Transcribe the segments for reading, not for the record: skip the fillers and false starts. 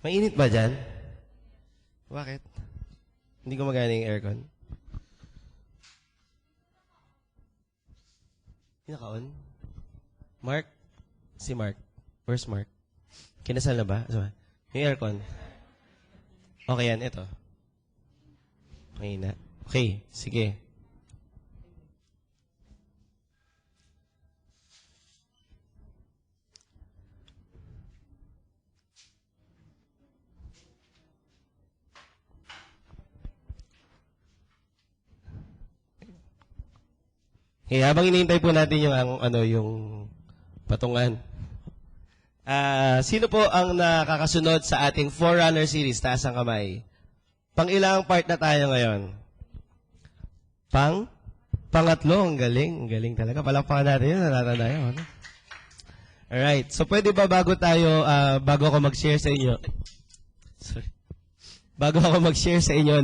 Mainit ba dyan? Bakit? Hindi ko magana yung aircon. Naka-on? Mark? Si Mark. Where's Mark? Kinasal na ba? Yung aircon. Okay yan, ito. Mahina. Okay, sige. Okay, habang hinihintay po natin yung yung patungan. Sino po ang nakakasunod sa ating Forerunner series? Taas ang kamay. Pang-ilang part na tayo ngayon? Pangatlo. Ang galing. Ang galing talaga. Palakpakan natin yun. Natatanda yun. Alright. So, pwede ba bago ako mag-share sa inyo? Sorry. Bago ako mag-share sa inyo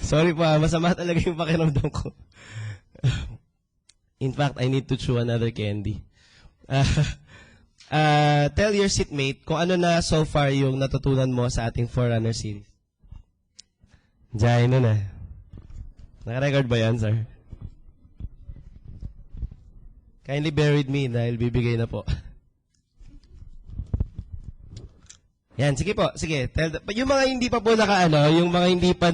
sorry pa, masama talaga yung pakiramdam ko. In fact, I need to chew another candy. Tell your seatmate kung ano na so far yung natutunan mo sa ating Forerunner series. Diyan na. Naka-record ba yan, sir? Kindly bear with me dahil bibigay na po. Yan, sige po, sige. Yung mga hindi pa po yung mga hindi pa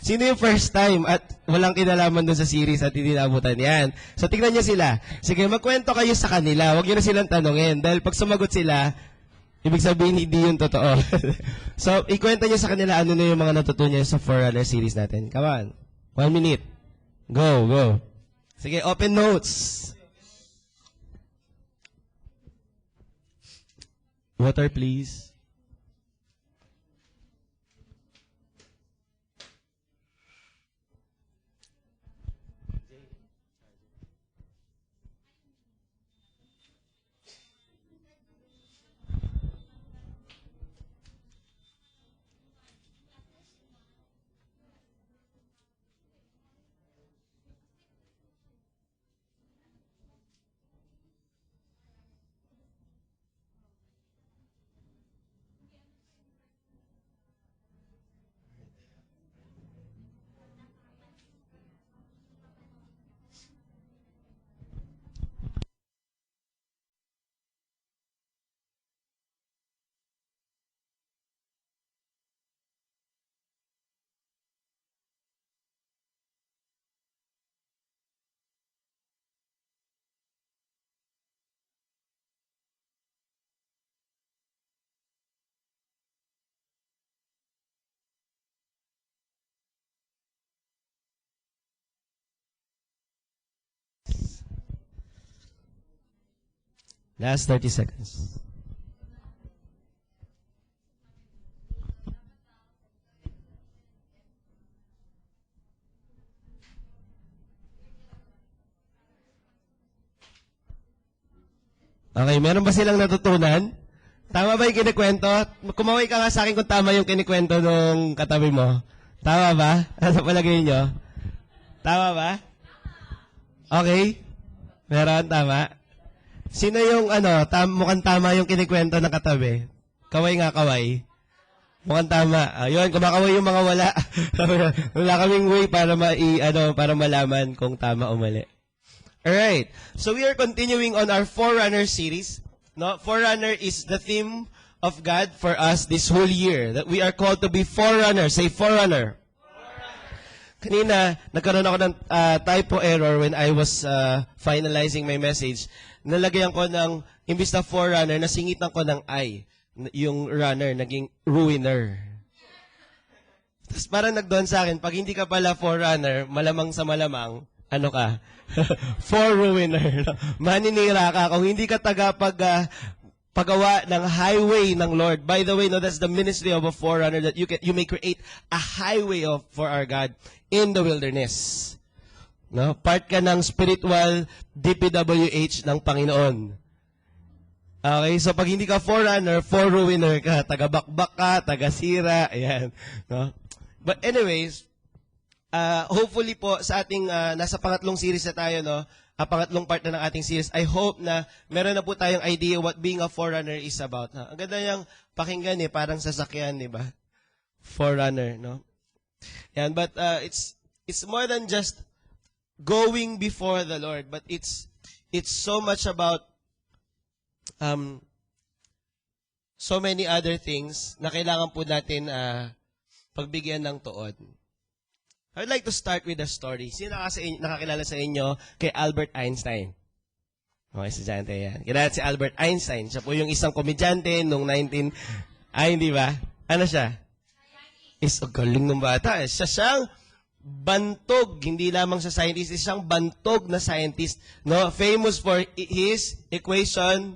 sino yung first time at walang kinalaman doon sa series at hindi naabutan yan? So, tignan niyo sila. Sige, magkwento kayo sa kanila. Huwag niyo na silang tanungin. Dahil pag sumagot sila, ibig sabihin hindi yun totoo. So, ikwento niyo sa kanila ano na yung mga natutunan niyo sa Forerunner series natin. Come on. 1 minute. Go. Sige, open notes. Water, please. Last 30 seconds. Okay, meron ba silang natutunan? Tama ba yung kinikwento? Kumaway ka nga sa akin kung tama yung kinikwento nung katabi mo. Tama ba? Ano palagay nyo? Tama ba? Okay? Meron, tama? Sino yung mukhang tama yung kinikwento ng katabi? Kaway nga, kaway. Mukhang tama. Ayun, kumakaway yung mga wala. Wala kaming way para para malaman kung tama o mali. Alright. So we are continuing on our Forerunner series. No, Forerunner is the theme of God for us this whole year. That we are called to be Forerunner. Say Forerunner. Kanina, nagkaroon ako ng typo error when I was finalizing my message. Nalagyan ko ng, imbis na Forerunner, nasingitan ko ng I. Yung runner, naging ruiner. Tapos parang nagdoon sa akin, pag hindi ka pala Forerunner, malamang sa malamang, ano ka? For-ruiner. Maninira ka. Kung hindi ka pagawa ng highway ng Lord. By the way, that's the ministry of a Forerunner, that you may create a highway for our God in the wilderness. No? Part ka ng spiritual DPWH ng Panginoon. Okay, so pag hindi ka Forerunner, for-ruiner ka. Taga-bakbak ka, taga-sira, ayan. No? But anyways, hopefully po sa ating nasa pangatlong series na tayo, no, pangatlong part na ng ating series. I hope na meron na po tayong idea what being a forerunner is about. Ha? Ang ganda niyang pakinggan parang sasakyan, di ba? Forerunner, no? Yan, but it's more than just going before the Lord, but it's so much about so many other things na kailangan po natin pagbigyan ng tuon. I would like to start with a story. Sino nakakilala sa inyo kay Albert Einstein? Okay, estudyante yan. Kilala si Albert Einstein. Siya po yung isang komedyante noong hindi ba? Ano siya? Galing ng bata. Siya siyang bantog, hindi lamang sa scientist, siyang bantog na scientist. No? Famous for his equation.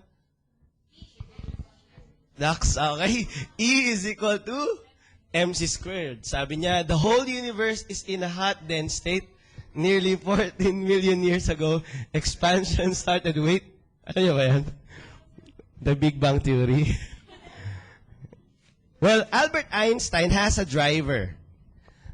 Okay. E is equal to mc squared. Sabi niya, the whole universe is in a hot, dense state. Nearly 14 million years ago, expansion started. Wait, ano niya ba yan? The Big Bang Theory. Well, Albert Einstein has a driver.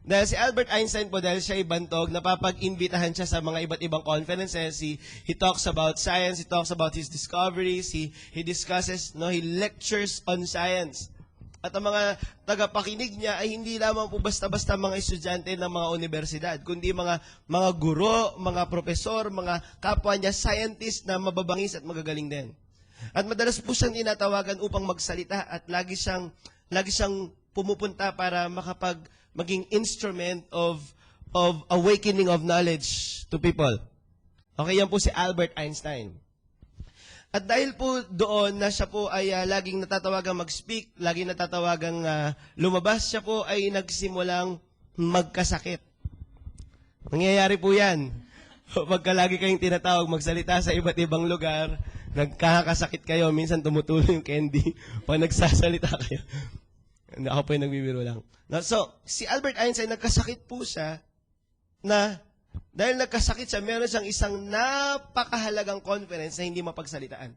Dahil si Albert Einstein po, dahil siya ay bantog, napapag-imbitahan siya sa mga iba't ibang conferences. He talks about science, he talks about his discoveries, he discusses, he lectures on science. At ang mga tagapakinig niya ay hindi lamang po basta-basta mga estudyante ng mga universidad, kundi mga guro, mga profesor, mga kapwa niya, scientist na mababangis at magagaling din. At madalas po siyang tinatawagan upang magsalita at lagi siyang pumupunta para maging instrument of awakening of knowledge to people. Okay, yan po si Albert Einstein. At dahil po doon na siya po ay laging natatawagang mag-speak, laging natatawagang lumabas, siya po ay nagsimulang magkasakit. Nangyayari po yan. Pagka lagi kayong tinatawag magsalita sa iba't ibang lugar, nagkakasakit kayo, minsan tumutulo yung candy pag nagsasalita kayo. Ako po yung nagbibiro lang. So, si Albert Einstein, nagkasakit po siya na dahil nagkasakit siya, meron siyang isang napakahalagang conference na hindi mapagsalitaan.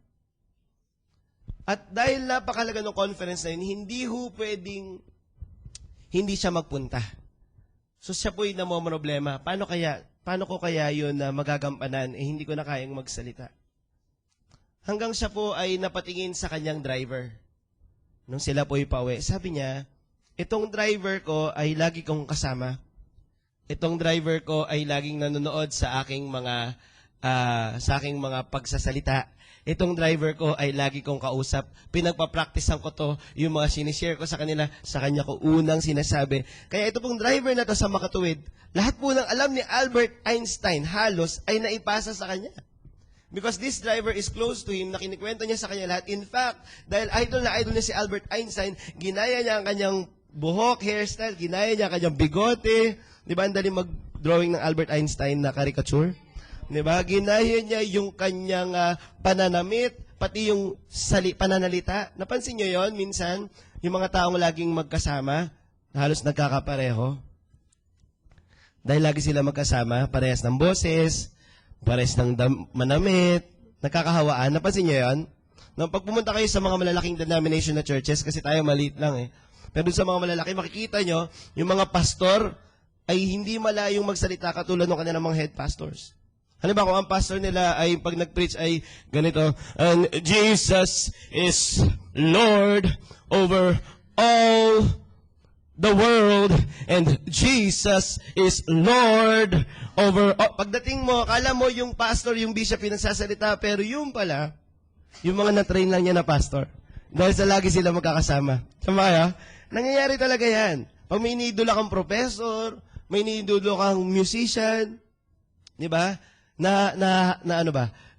At dahil napakahalaga ng conference na yun, hindi siya magpunta. So siya po yung namomroblema. Paano ko kaya yun na magagampanan? Hindi ko na kayang magsalita. Hanggang siya po ay napatingin sa kanyang driver. Nung sila po ipauwi, sabi niya, itong driver ko ay lagi kong kasama. Itong driver ko ay laging nanonood sa aking mga pagsasalita. Itong driver ko ay lagi kong kausap. Pinagpa-practicean ko to, yung mga sinishare ko sa kanila, sa kanya ko unang sinasabi. Kaya ito pong driver na to sa makatuwid, lahat po ng alam ni Albert Einstein halos ay naipasa sa kanya. Because this driver is close to him, nakinikwento niya sa kanya lahat. In fact, dahil idol na idol niya si Albert Einstein, ginaya niya ang kanyang buhok, hairstyle, ginaya niya ang kanyang bigote. Di ba, ang dali mag-drawing ng Albert Einstein na caricature? Di ba, ginaya niya yung kanyang pananamit, pati yung pananalita. Napansin niyo yon minsan, yung mga taong laging magkasama, halos nagkakapareho. Dahil lagi sila magkasama, parehas ng boses, parehas ng manamit, nakakahawaan. Napansin niyo yon? Nung pag pumunta kayo sa mga malalaking denomination na churches, kasi tayo maliit lang pero sa mga malalaki, makikita nyo, yung mga pastor ay hindi malayong magsalita katulad ng kanilang mga head pastors. Halimbawa, kung ang pastor nila ay pag nag-preach ay ganito, and Jesus is Lord over all the world, and Jesus is Lord over all. Pagdating mo, akala mo yung pastor, yung bishop yung nagsasalita, pero yung pala, yung mga na-train lang niya na pastor. Dahil sa lagi sila magkakasama. Tama kaya? Nangyayari talaga yan. Pag may iniidolo kang professor, may iniidolo kang musician, di ba?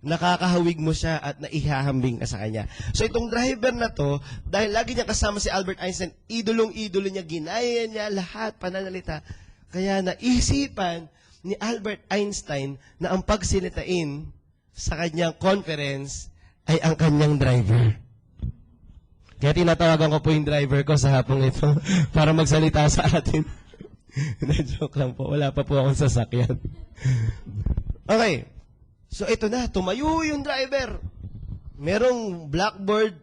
Nakakahawig mo siya at naihahambing ka sa kanya. So itong driver na to, dahil lagi niya kasama si Albert Einstein, idolong-idolo niya, ginaya niya lahat, pananalita. Kaya naisipan ni Albert Einstein na ang pagsilitain sa kanyang conference ay ang kanyang driver. Kaya tinatawagan ko po yung driver ko sa hapong ito para magsalita sa atin. Joke lang po. Wala pa po akong sasakyan. Okay. So ito na. Tumayo yung driver. Merong blackboard.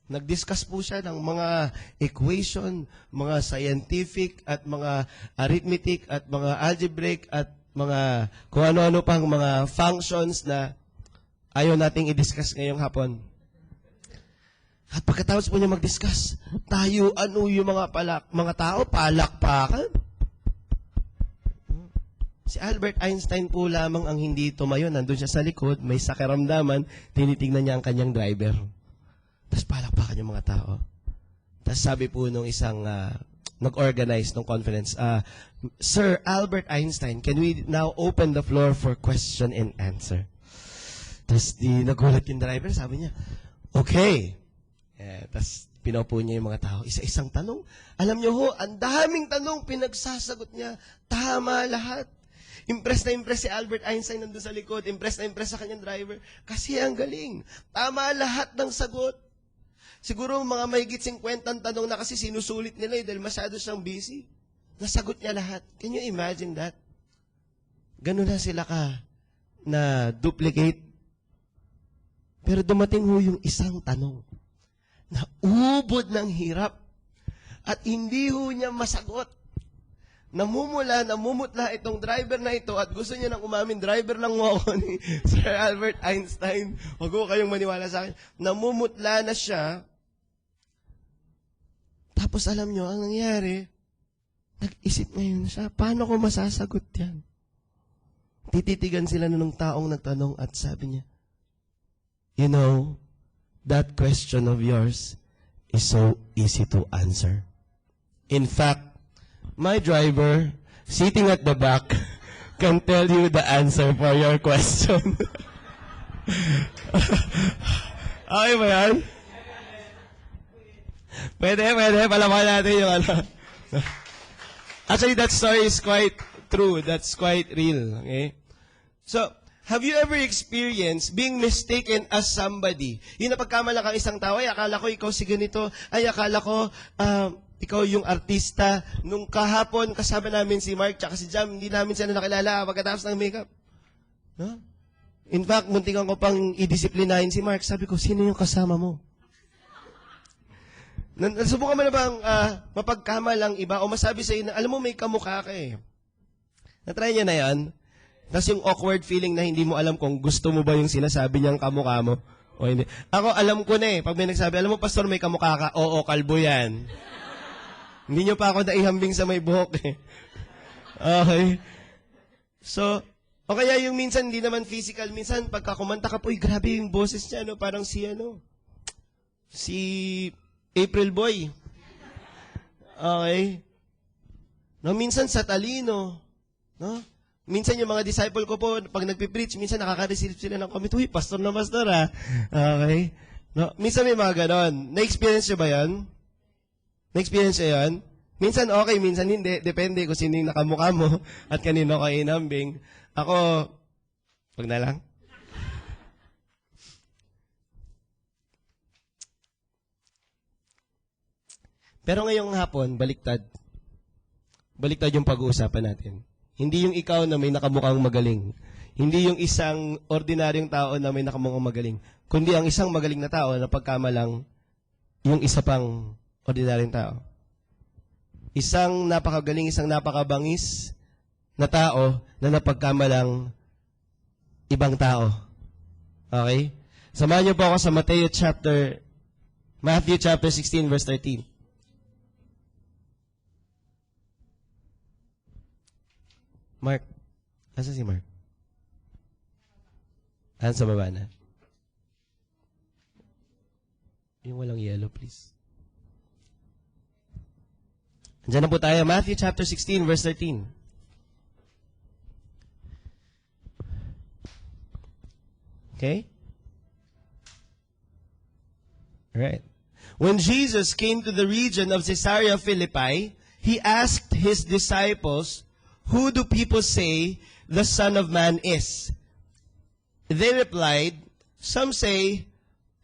Nag-discuss po siya ng mga equation, mga scientific at mga arithmetic at mga algebraic at mga kung ano-ano pang mga functions na ayaw nating i-discuss ngayong hapon. At pagkatapos po niya mag-discuss, tayo, ano yung mga tao, palakpakan. Si Albert Einstein po lamang ang hindi tumayo. Nandun siya sa likod, may sakiramdaman, tinitingnan niya ang kanyang driver. Tapos palakpakan yung mga tao. Tapos sabi po nung isang nag-organize ng conference, Sir Albert Einstein, can we now open the floor for question and answer? Tapos nagulat yung driver, sabi niya, okay. Tapos pinaupo niya yung mga tao. Isa-isang tanong. Alam niyo ho, ang daming tanong pinagsasagot niya. Tama lahat. Impress na impress si Albert Einstein nandun sa likod. Impress na impress sa kanyang driver. Kasi ang galing. Tama lahat ng sagot. Siguro mga mahigit 50 tanong na kasi sinusulit nila dahil masyado siyang busy. Nasagot niya lahat. Can you imagine that? Ganun na sila na duplicate. Pero dumating ho yung isang tanong na ubod ng hirap at hindi ho niya masagot. Namumutla itong driver na ito at gusto niya nang umamin, driver lang mo ako ni Sir Albert Einstein. Huwag ko kayong maniwala sa akin. Namumutla na siya. Tapos alam niyo, ang nangyari, nag-isip ngayon siya, paano ko masasagot yan? Tititigan sila nung taong nagtanong at sabi niya, you know, that question of yours is so easy to answer. In fact, my driver, sitting at the back, can tell you the answer for your question. Okay ba yan? Pwede. Palaman natin yung ano. Actually, that story is quite true. That's quite real. Okay? So, have you ever experienced being mistaken as somebody? Yung napagkamala kang isang tao, ay akala ko ikaw si ganito, ay akala ko ikaw yung artista. Nung kahapon, kasama namin si Mark tsaka si Jam, hindi namin sila nakilala pagkatapos ng makeup. No? In fact, muntikan ko pang i-disiplinahin si Mark. Sabi ko, sino yung kasama mo? Nasubukan mo na bang mapagkamalang iba o masabi sa'yo na, alam mo, may kamukha ka eh. Natry niya na yan? Tapos yung awkward feeling na hindi mo alam kung gusto mo ba yung sinasabi niyang kamukha mo o hindi. Ako, alam ko na eh. Pag may nagsabi, alam mo, pastor, may kamukha ka. Oo, kalbo yan. Hindi niyo pa ako naihambing sa may buhok eh. Okay. So, o kaya yung minsan, hindi naman physical. Minsan, pagka kumanta ka po, grabe yung boses niya, no? Parang si April Boy. Okay. No, minsan sa talino. No? Minsan yung mga disciple ko po, pag nagpipreach, minsan nakaka-receive sila ng comment, uy, pastor na pastor ah. Okay? No? Minsan may mga ganon. Na-experience nyo ba yan? Na-experience nyo yan? Minsan okay, minsan hindi. Depende kung sino yung nakamukha mo at kanino ka inambing. Ako, wag na lang. Pero ngayong hapon, baliktad. Baliktad yung pag-uusapan natin. Hindi yung ikaw na may nakamukhang magaling. Hindi yung isang ordinaryong tao na may nakamukhang magaling. Kundi ang isang magaling na tao na pagkamalang yung isa pang ordinaryong tao. Isang napakagaling, isang napakabangis na tao na napagkamalang ibang tao. Okay? Samahan niyo po ako sa Matthew chapter 16 verse 13. Mark. Asa si Mark? Sa baba na. Yung walang yellow, please. Andiyan na po tayo. Matthew chapter 16, verse 13. Okay? Alright. When Jesus came to the region of Caesarea Philippi, He asked His disciples, who do people say the Son of Man is? They replied, some say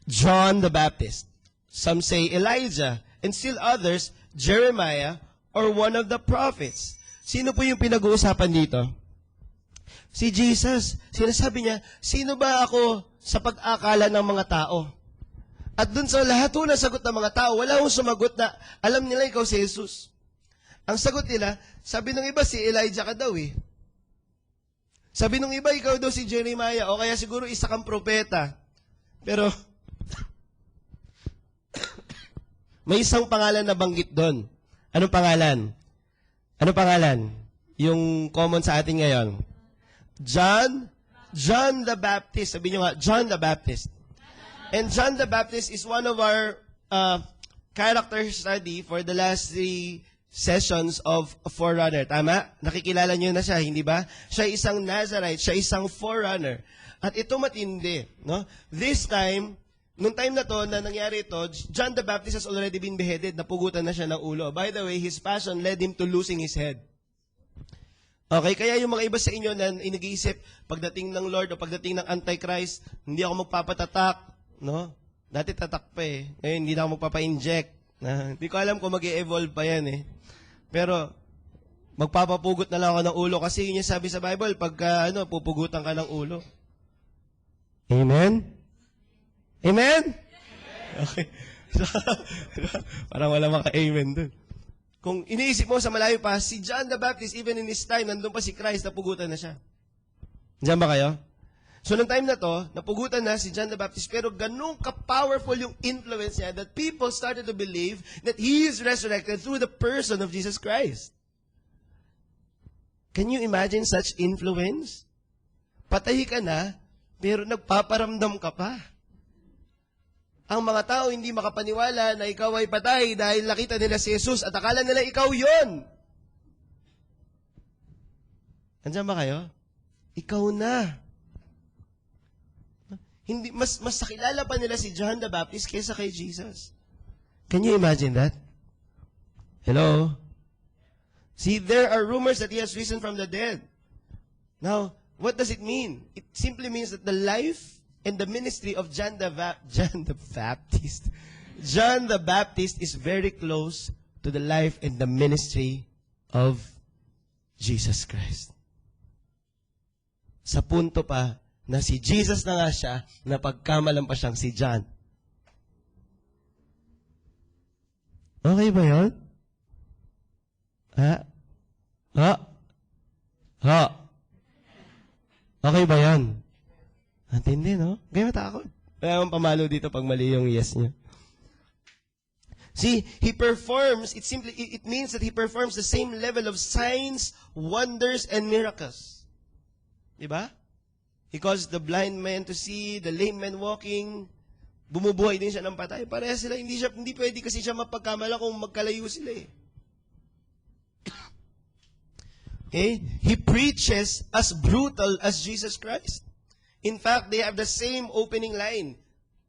John the Baptist, some say Elijah, and still others, Jeremiah, or one of the prophets. Sino po yung pinag-uusapan dito? Si Jesus. Sinasabi niya, sino ba ako sa pag-akala ng mga tao? At dun sa lahat na sagot ng mga tao, wala akong sumagot na alam nila ikaw si Jesus. Ang sagot nila, sabi ng iba, si Elijah ka daw eh. Sabi nung iba, ikaw daw si Jeremiah, o kaya siguro isa kang propeta. Pero, may isang pangalan na banggit doon. Anong pangalan? Anong pangalan? Yung common sa atin ngayon. John the Baptist. Sabi nyo nga, John the Baptist. And John the Baptist is one of our character study for the last 3 sessions of Forerunner. Tama? Nakikilala nyo na siya, hindi ba? Siya isang Nazarite, siya isang Forerunner. At ito matindi. No? This time, nung time na to, na nangyari ito, John the Baptist has already been beheaded. Napugutan na siya ng ulo. By the way, his passion led him to losing his head. Okay, kaya yung mga iba sa inyo na inag-iisip, pagdating ng Lord o pagdating ng Antichrist, hindi ako magpapatatak, no? Dati tatak pa eh. Ngayon, hindi na ako magpapa-inject. Hindi ko alam kung mag-e-evolve pa yan eh. Pero, magpapapugot na lang ako ng ulo kasi yun yung sabi sa Bible, pagka pupugutan ka ng ulo. Amen? Amen? Okay. Parang wala maka-amen dun. Kung iniisip mo sa malayo pa, si John the Baptist, even in his time, nandun pa si Christ, napugutan na siya. Diyan ba kayo? So, nung time na to, napugutan na si John the Baptist, pero ganun ka-powerful yung influence niya that people started to believe that He is resurrected through the person of Jesus Christ. Can you imagine such influence? Patay ka na, pero nagpaparamdam ka pa. Ang mga tao hindi makapaniwala na ikaw ay patay dahil nakita nila si Jesus at akala nila ikaw yon. Andiyan ba kayo? Ikaw na. Hindi, mas nakilala pa nila si John the Baptist kaysa kay Jesus. Can you imagine that? Hello? See, there are rumors that He has risen from the dead. Now, what does it mean? It simply means that the life and the ministry of John the Baptist is very close to the life and the ministry of Jesus Christ. Sa punto pa na si Jesus na nga siya, na pagkamalan pa siyang si John. Okay ba yun? Okay ba yan? Antindi, no? Kaya matakot. Kaya pamalo dito pag mali yung yes niya. See, He performs, it means that He performs the same level of signs, wonders, and miracles. Diba? He caused the blind man to see, the lame man walking, bumubuhay din siya ng patay. Pareha sila, hindi pwede kasi siya mapagkamala kung magkalayo sila eh. Okay? He preaches as brutal as Jesus Christ. In fact, they have the same opening line.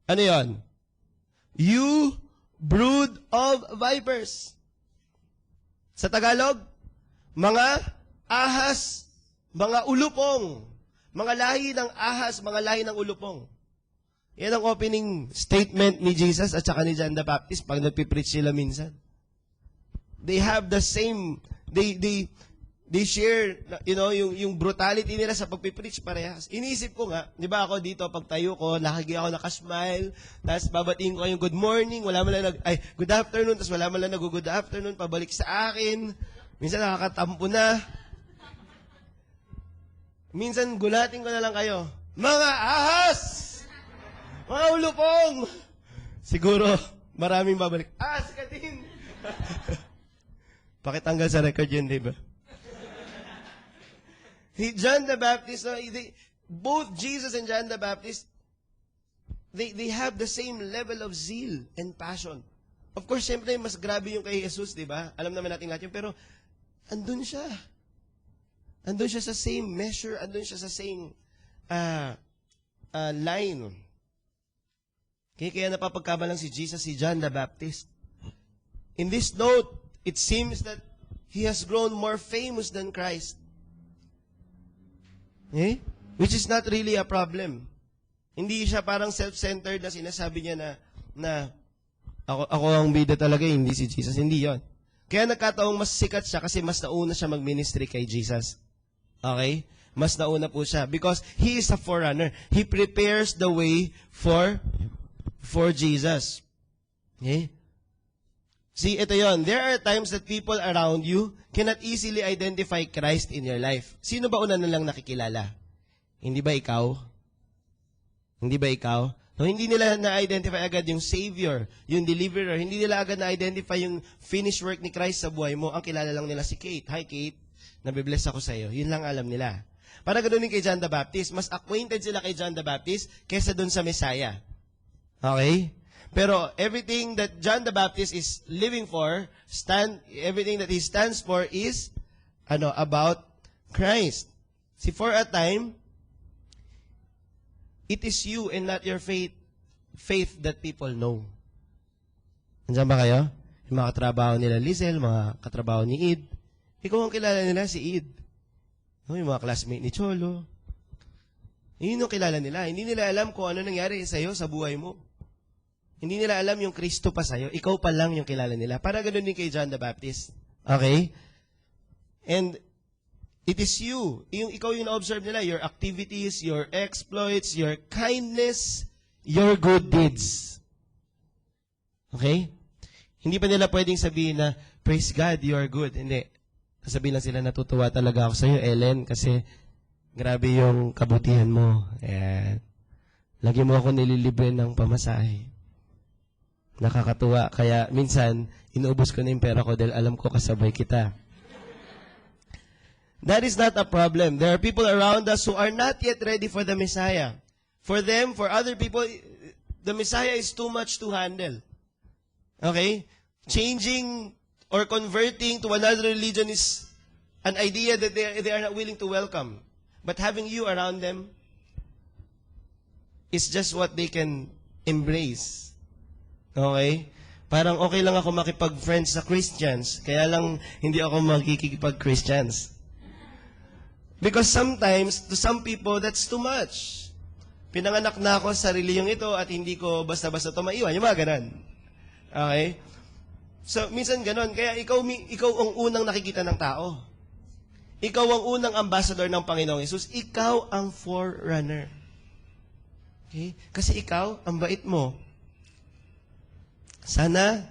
Ano yon? You brood of vipers. Sa Tagalog, mga ahas, mga ulupong. Mga lahi ng ahas, mga lahi ng ulupong. Yan ang opening statement ni Jesus at saka ni John the Baptist pag nagpipreach sila minsan. They have the same, they share, yung brutality nila sa pagpipreach parehas. Iniisip ko nga, di ba ako dito, pag tayo ko, lagi ako nakasmile, tapos babatiin ko yung good morning, wala man lang good afternoon, tapos wala man lang good afternoon, pabalik sa akin. Minsan nakakatampo na. Minsan gulatin ko na lang kayo. Mga ahas! Mga ulupong! Siguro, maraming babalik. Ahas ka din! Pakitanggal sa record yun, di ba? John the Baptist, both Jesus and John the Baptist, they have the same level of zeal and passion. Of course, siyempre, mas grabe yung kay Jesus, di ba? Alam naman natin lahat yun, pero andun siya. Andun siya sa same measure, andun siya sa same line. Kaya napapagkamalang si Jesus, si John the Baptist. In this note, it seems that he has grown more famous than Christ. Okay? Which is not really a problem. Hindi siya parang self-centered na sinasabi niya na ako ang bida talaga, hindi si Jesus. Hindi yon. Kaya nagkataong mas sikat siya kasi mas nauna siya mag-ministry kay Jesus. Okay? Mas nauna po siya. Because He is a forerunner. He prepares the way for Jesus. Okay? See, ito yon. There are times that people around you cannot easily identify Christ in your life. Sino ba una nilang nakikilala? Hindi ba ikaw? Hindi ba ikaw? No, hindi nila na-identify agad yung Savior, yung Deliverer. Hindi nila agad na-identify yung finished work ni Christ sa buhay mo. Ang kilala lang nila si Kate. Hi, Kate. Nabibless ako sa iyo. Yun lang alam nila. Para ganoon kay John the Baptist. Mas acquainted sila kay John the Baptist kaysa dun sa Messiah. Okay? Pero everything that John the Baptist is living for, everything that he stands for is about Christ. See, for a time, it is you and not your faith that people know. Nandiyan ba kayo? Yung mga katrabaho nila Lizel, mga katrabaho ni Id. Ikaw ang kilala nila, si Id. No, yung mga classmate ni Cholo. Yun yung kilala nila. Hindi nila alam kung ano nangyari sa'yo sa buhay mo. Hindi nila alam yung Kristo pa sa'yo. Ikaw pa lang yung kilala nila. Para ganun din kay John the Baptist. Okay? And it is you. Ikaw yung na-observe nila. Your activities, your exploits, your kindness, your good deeds. Okay? Hindi pa nila pwedeng sabihin na, praise God, you are good. Hindi. Sasabihin lang sila, natutuwa talaga ako sa'yo, Ellen, kasi grabe yung kabutihan mo. Ayan. Lagi mo ako nililibre ng pamasahe. Nakakatuwa. Kaya minsan, inuubos ko na yung pera ko dahil alam ko kasabay kita. That is not a problem. There are people around us who are not yet ready for the Messiah. For them, for other people, the Messiah is too much to handle. Okay? Changing or converting to another religion is an idea that they are not willing to welcome. But having you around them is just what they can embrace. Okay? Parang okay lang ako makipag-friends sa Christians, kaya lang hindi ako makikipag-Christians. Because sometimes, to some people, that's too much. Pinanganak na ako sa reliyong ito at hindi ko basta-basta ito maiwan. Yung mga ganun. Okay? So, minsan ganun. Kaya ikaw ang unang nakikita ng tao. Ikaw ang unang ambassador ng Panginoong Hesus. Ikaw ang forerunner. Okay? Kasi ikaw, ang bait mo. Sana,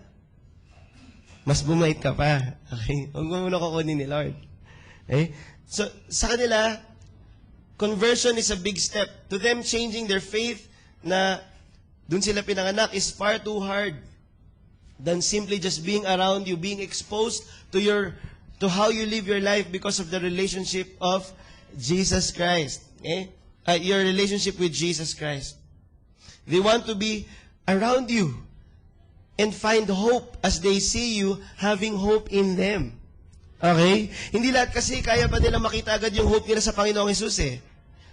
mas bumait ka pa. Okay? Huwag mo muna kukunin ni Lord. Okay? So, sa kanila, conversion is a big step. To them, changing their faith na dun sila pinanganak is far too hard than simply just being around you, being exposed to how you live your life because of the relationship of Jesus Christ. Okay? Your relationship with Jesus Christ. They want to be around you and find hope as they see you having hope in them. Okay? Hindi lahat kasi kaya pa nila makita agad yung hope nila sa Panginoong Hesus eh.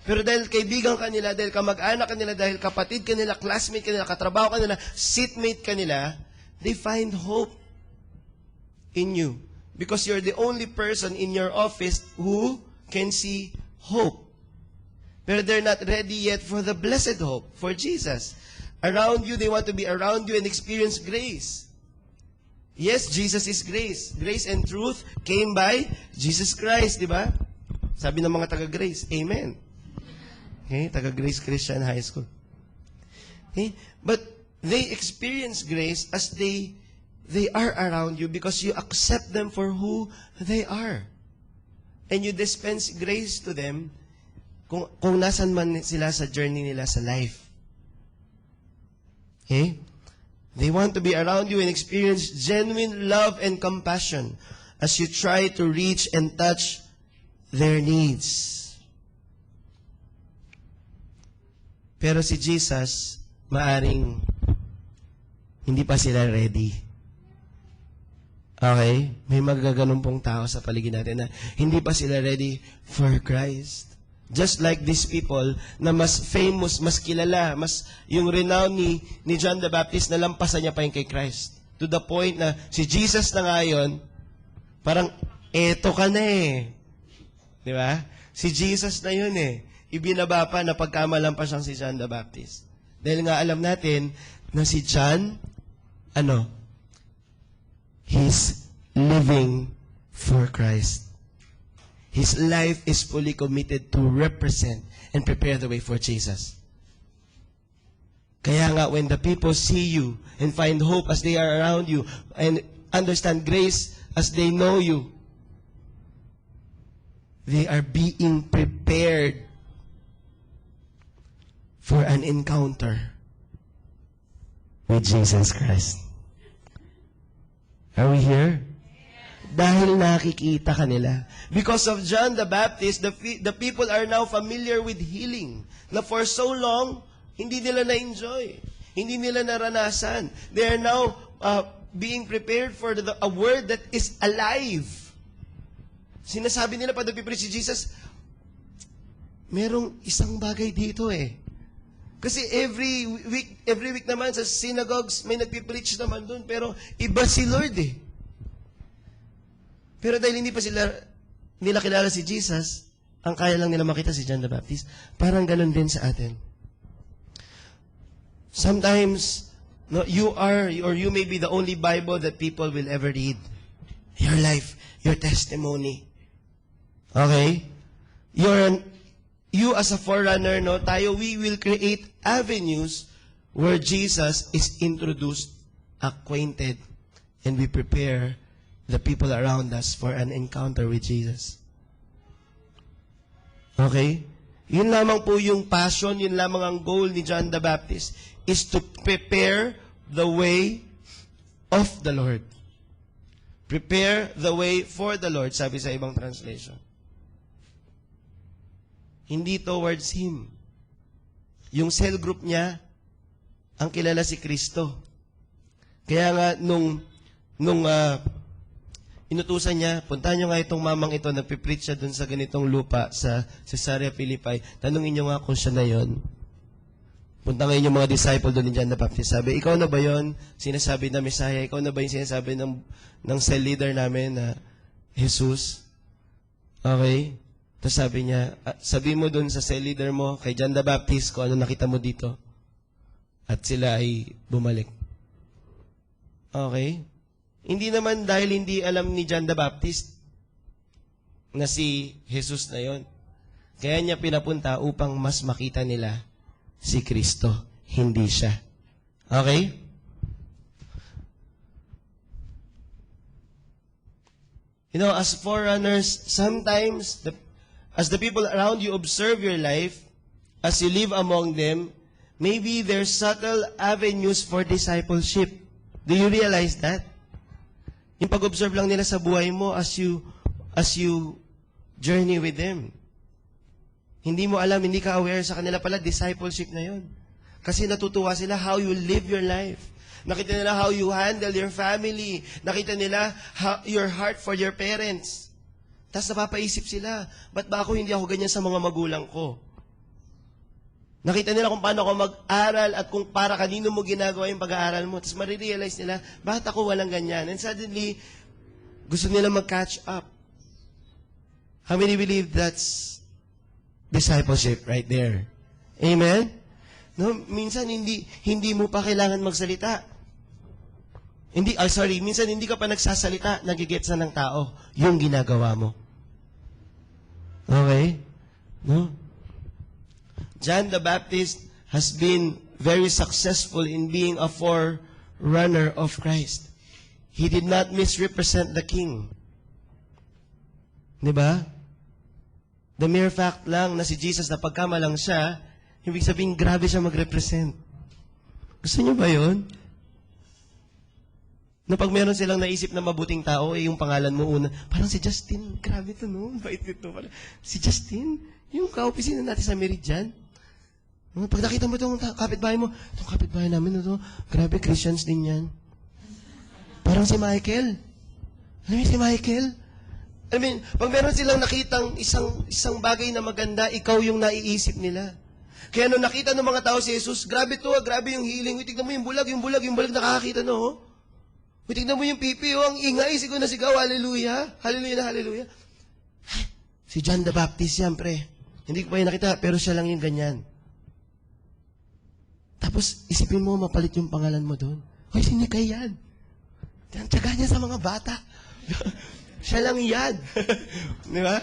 Pero dahil kaibigan ka nila, dahil kamag-anak ka nila, dahil kapatid ka nila, classmate ka nila, katrabaho ka nila, seatmate ka nila, they find hope in you. Because you're the only person in your office who can see hope. Pero they're not ready yet for the blessed hope, for Jesus. Around you, they want to be around you and experience grace. Yes, Jesus is grace. Grace and truth came by Jesus Christ, di ba? Sabi ng mga taga-Grace, Amen. Okay, taga-Grace Christian High School. Okay? But they experience grace as they are around you because you accept them for who they are. And you dispense grace to them kung nasan man sila sa journey nila sa life. Okay? They want to be around you and experience genuine love and compassion as you try to reach and touch their needs. Pero si Jesus, maaring hindi pa sila ready. Okay? May magaganong pong tao sa paligid natin na hindi pa sila ready for Christ. Just like these people na mas famous, mas kilala, mas yung renown ni John the Baptist na lampasan niya pa yung kay Christ. To the point na si Jesus na ngayon, parang, eto ka na eh. Di ba? Si Jesus na yun eh. Ibinaba pa na pagkamalampas siyang si John the Baptist. Dahil nga alam natin na si John, he's living for Christ. His life is fully committed to represent and prepare the way for Jesus. Kaya nga, when the people see you and find hope as they are around you, and understand grace, as they know you, they are being prepared for an encounter with Jesus Christ. Are we here? Dahil nakikita ka nila. Because of John the Baptist, the people are now familiar with healing. Na for so long, hindi nila na-enjoy. Hindi nila naranasan. They are now being prepared for a word that is alive. Sinasabi nila pag nagpipreach si Jesus, merong isang bagay dito eh. Kasi every week naman sa synagogues, may nagpipreach naman doon. Pero iba si Lord eh. Pero dahil hindi pa nila kilala si Jesus, ang kaya lang nila makita si John the Baptist, parang ganun din sa atin. Sometimes, no, you may be the only Bible that people will ever read. Your life, your testimony. Okay? You as a forerunner, no, we will create avenues where Jesus is introduced, acquainted, and we prepare the people around us for an encounter with Jesus. Okay? Yun lamang po yung passion, yun lamang ang goal ni John the Baptist, is to prepare the way of the Lord. Prepare the way for the Lord, sabi sa ibang translation. Hindi towards Him. Yung cell group niya, ang kilala si Kristo. Kaya nga, nung inutusan niya, puntahan niyo nga itong mamang ito, nagpipreach siya dun sa ganitong lupa sa Caesarea Philippi. Tanungin niyo nga kung siya na yon. Punta ngayon yung mga disciple doon ni John the Baptist. Sabi, ikaw na ba yon? Sinasabi na Messiah. Ikaw na ba yung sinasabi ng cell leader namin na Jesus? Okay? Tapos sabi niya, sabi mo doon sa cell leader mo, kay John the Baptist, kung ano nakita mo dito. At sila ay bumalik. Okay? Hindi naman dahil hindi alam ni John the Baptist na si Jesus na yon. Kaya niya pinapunta upang mas makita nila si Kristo, hindi siya. Okay? You know, as forerunners, sometimes, as the people around you observe your life, as you live among them, maybe there's subtle avenues for discipleship. Do you realize that? Yung pag-observe lang nila sa buhay mo as you journey with them. Hindi mo alam, hindi ka aware sa kanila pala, discipleship na yun. Kasi natutuwa sila how you live your life. Nakita nila how you handle your family. Nakita nila your heart for your parents. Tapos napapaisip sila, ba't ba hindi ako ganyan sa mga magulang ko? Nakita nila kung paano ako mag-aral at kung para kanino mo ginagawa yung pag-aaral mo. Tapos marirealize nila, bakit ako walang ganyan? And suddenly, gusto nila mag-catch up. How many believe that's discipleship right there? Amen? No, minsan hindi mo pa kailangan magsalita. Minsan hindi ka pa nagsasalita, nagigets na ng tao yung ginagawa mo. Okay? No? John the Baptist has been very successful in being a forerunner of Christ. He did not misrepresent the king. Diba? The mere fact lang na si Jesus na pagkamalang siya, ibig sabihin grabe siya mag-represent. Gusto niyo ba yun? Na pag meron silang naisip na mabuting tao, yung pangalan mo una, parang si Justin, grabe to no, bait nito pala. Si Justin, yung ka-opisina natin sa Meridian. Pag nakita mo itong kapitbahay mo, itong kapitbahay namin ito, grabe, Christians din yan. Parang si Michael. Alam mo si Michael? I mean, pag meron silang nakitang isang bagay na maganda, ikaw yung naiisip nila. Kaya nung nakita ng mga tao si Jesus, grabe to, grabe yung healing. Tignan mo yung bulag nakakakita, no? Tignan mo yung pipi, ang ingay, siguro na sigaw, hallelujah, hallelujah na hallelujah. Si John the Baptist yan, pre. Hindi ko pa yung nakita, pero siya lang yung ganyan. Tapos, isipin mo, mapalit yung pangalan mo doon. Hoy, sinikay yan. Tiyaga niya sa mga bata. Siya lang yan. Di ba?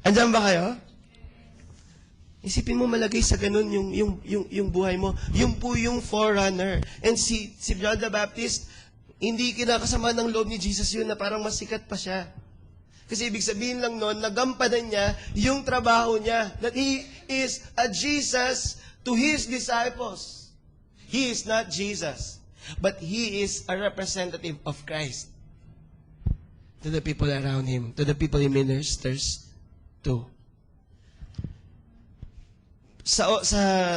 Andiyan ba kayo? Isipin mo malagay sa ganun yung buhay mo. Yung po yung forerunner. And si John the Baptist, hindi kinakasama ng loob ni Jesus yun na parang masikat pa siya. Kasi ibig sabihin lang nun, nagampanan niya yung trabaho niya. That He is a Jesus to His disciples. He is not Jesus, but He is a representative of Christ to the people around Him, to the people He ministers to. Sa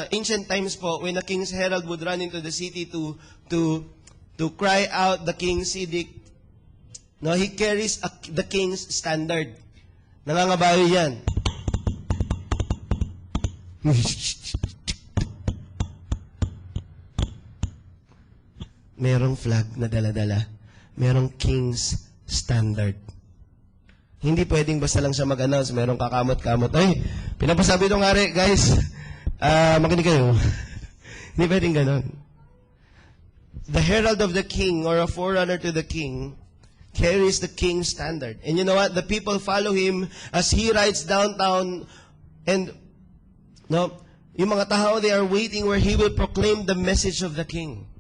ancient times po, when a king's herald would run into the city to cry out the king's edict, no, he carries the king's standard. Nangangabayo yan. Merong flag na dala-dala. Merong king's standard. Hindi pwedeng basta lang siya mag-announce, merong kakamot-kamot. Ay, pinapasabi itong hari, guys. Makinig kayo. Hindi pwedeng ganon. The herald of the king or a forerunner to the king carries the king's standard. And you know what? The people follow him as he rides downtown and no, yung mga tao, they are waiting where he will proclaim the message of the king.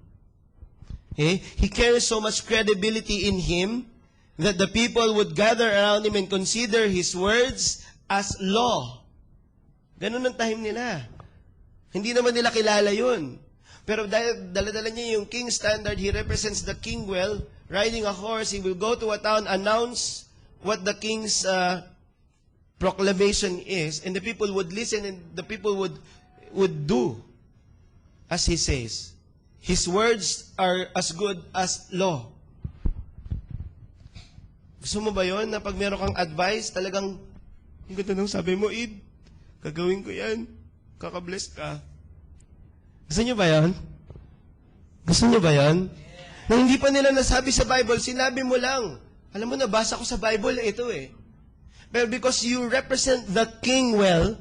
Okay? He carries so much credibility in him that the people would gather around him and consider his words as law. Ganun ang time nila. Hindi naman nila kilala yun. Pero dahil dala-dala niya yung king standard, he represents the king well. Riding a horse, he will go to a town, announce what the king's proclamation is, and the people would listen and the people would do as he says. His words are as good as law. Gusto mo ba yun na pag meron kang advice, talagang, yung ganda nung sabi mo, Id, gagawin ko yan. Kakabless ka. Gusto nyo ba yan? Gusto nyo ba yan? Na hindi pa nila nasabi sa Bible, sinabi mo lang. Alam mo, nabasa ko sa Bible, ito eh. But because you represent the king well,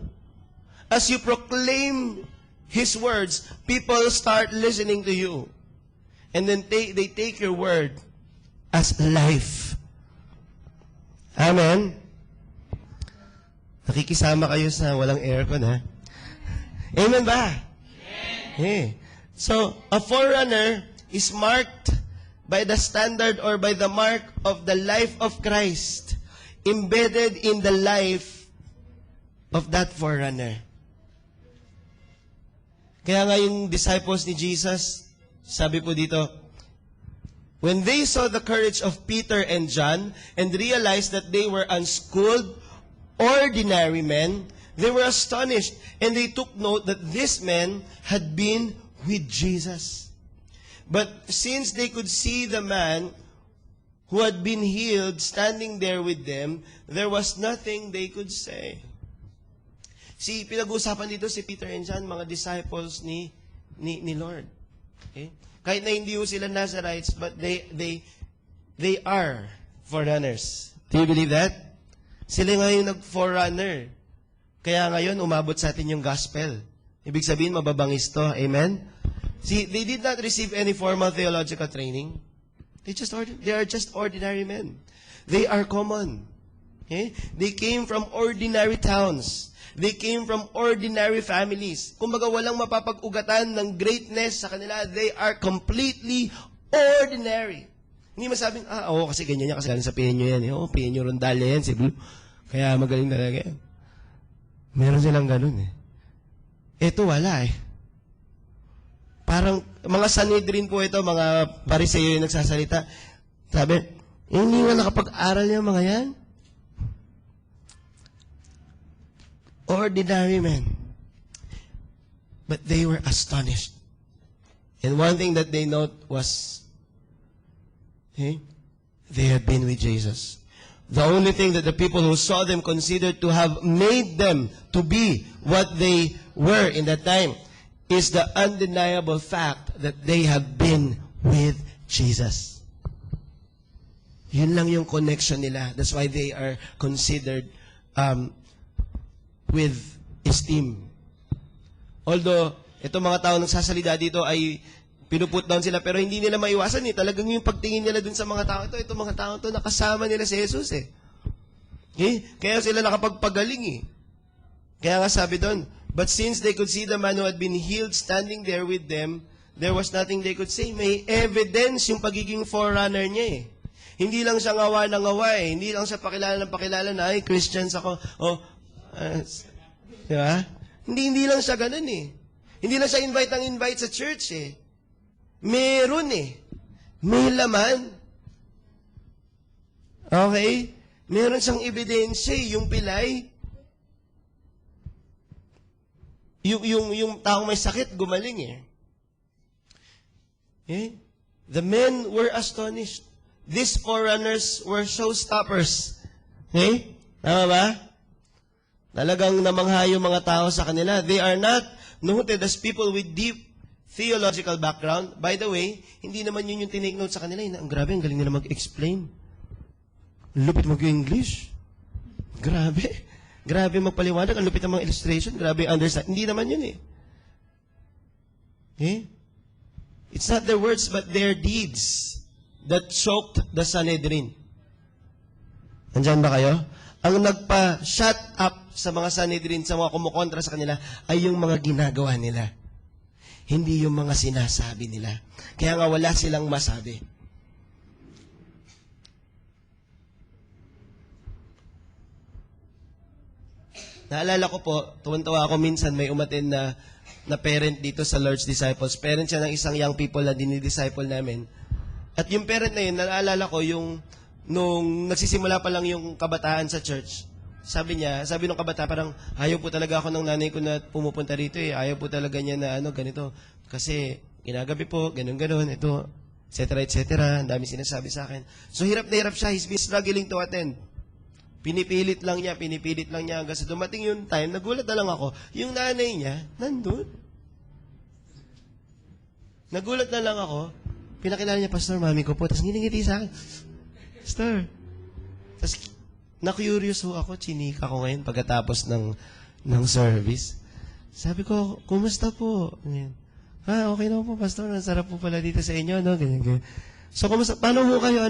as you proclaim his words, people start listening to you. And then they take your word as life. Amen? Nakikisama kayo sa walang aircon, ha? Amen ba? Amen. So, a forerunner is marked by the standard or by the mark of the life of Christ embedded in the life of that forerunner. Kaya nga yung disciples ni Jesus, sabi po dito, when they saw the courage of Peter and John and realized that they were unschooled, ordinary men, they were astonished and they took note that these men had been with Jesus. But since they could see the man who had been healed standing there with them, there was nothing they could say. See, pinag-uusapan dito si Peter and John, mga disciples ni Lord. Okay? Kahit na hindi ho sila Nazarites, but they are forerunners. Do you believe that? Sila ngayon nag-forerunner. Kaya ngayon, umabot sa atin yung gospel. Ibig sabihin, mababangis to. Amen? See, they did not receive any formal theological training. They are just ordinary men. They are common. Okay? They came from ordinary towns. They came from ordinary families. Kumbaga, walang mapapag-ugatan ng greatness sa kanila. They are completely ordinary. Hindi masabing, oo, kasi ganyan yan, kasi galing sa Pienyo yan. Oo, Pienyo Rondalia yan, si Blue. Kaya magaling talaga yan. Meron silang ganun eh. Ito wala eh. Parang, mga Sanhedrin po ito, mga Pariseo yung nagsasalita. Sabi, hindi nga nakapag-aral yung mga yan. Ordinary men. But they were astonished. And one thing that they note was, they had been with Jesus. The only thing that the people who saw them considered to have made them to be what they were in that time is the undeniable fact that they have been with Jesus. Yun lang yung connection nila. That's why they are considered with esteem. Although, itong mga tao nagsasalita dito ay pinuput down sila, pero hindi nila maiwasan eh. Talagang yung pagtingin nila dun sa mga tao ito, itong mga tao ito, nakasama nila si Jesus eh. Okay? Kaya sila nakapagpagaling eh. Kaya nga sabi doon, but since they could see the man who had been healed standing there with them, there was nothing they could say. May evidence yung pagiging forerunner niya eh. Hindi lang siya ngawa ng ngawa eh. Hindi lang siya pakilala ng pakilala na, ay, Christians ako. Di ba? Hindi lang siya ganun eh. Hindi lang siya invite sa church eh. Meron eh. May laman. Okay? Meron siyang ebidensya eh. Yung pilay, yung taong may sakit, gumaling eh. Okay? The men were astonished. These forerunners were showstoppers. Okay? Tama ba? Talagang namangha yung mga tao sa kanila. They are not noted as people with deep theological background. By the way, hindi naman yun yung tinake note sa kanila. Ang grabe, ang galing nila mag-explain. Lupit mag-English. Grabe. Grabe magpaliwanag. Ang lupit ng mga illustration. Grabe understand. Hindi naman yun eh. Okay? It's not their words but their deeds that choked the Sanhedrin. Nandyan ba kayo? Ang nagpa-shut up sa mga Sanhedrin, sa mga kumukontra sa kanila, ay yung mga ginagawa nila. Hindi yung mga sinasabi nila. Kaya nga wala silang masabi. Naalala ko po, tuwan-tuwa ako minsan may umaten na parent dito sa Lord's Disciples. Parent siya ng isang young people na dinidisciple namin. At yung parent na yun, naalala ko yung nung nagsisimula pa lang yung kabataan sa church, sabi nung kabata, parang ayaw po talaga ako ng nanay ko na pumupunta rito eh. Ayaw po talaga niya na ganito. Kasi ginagabi po, ganun, ito, etc. Ang dami sinasabi sa akin. So hirap na hirap siya. He's been struggling to attend. Pinipilit lang niya hanggang sa dumating yung time, nagulat na lang ako, yung nanay niya, nandun. Nagulat na lang ako, pinakilala niya, Pastor, mami ko po, tapos ngiti sa akin, Pastor. Tapos, na-curious ho ako, chinika ko ngayon pagkatapos ng service. Sabi ko, kumusta po? Okay na po, Pastor, ang sarap po pala dito sa inyo, no? Ganyan. So, kumusta, paano ho kayo,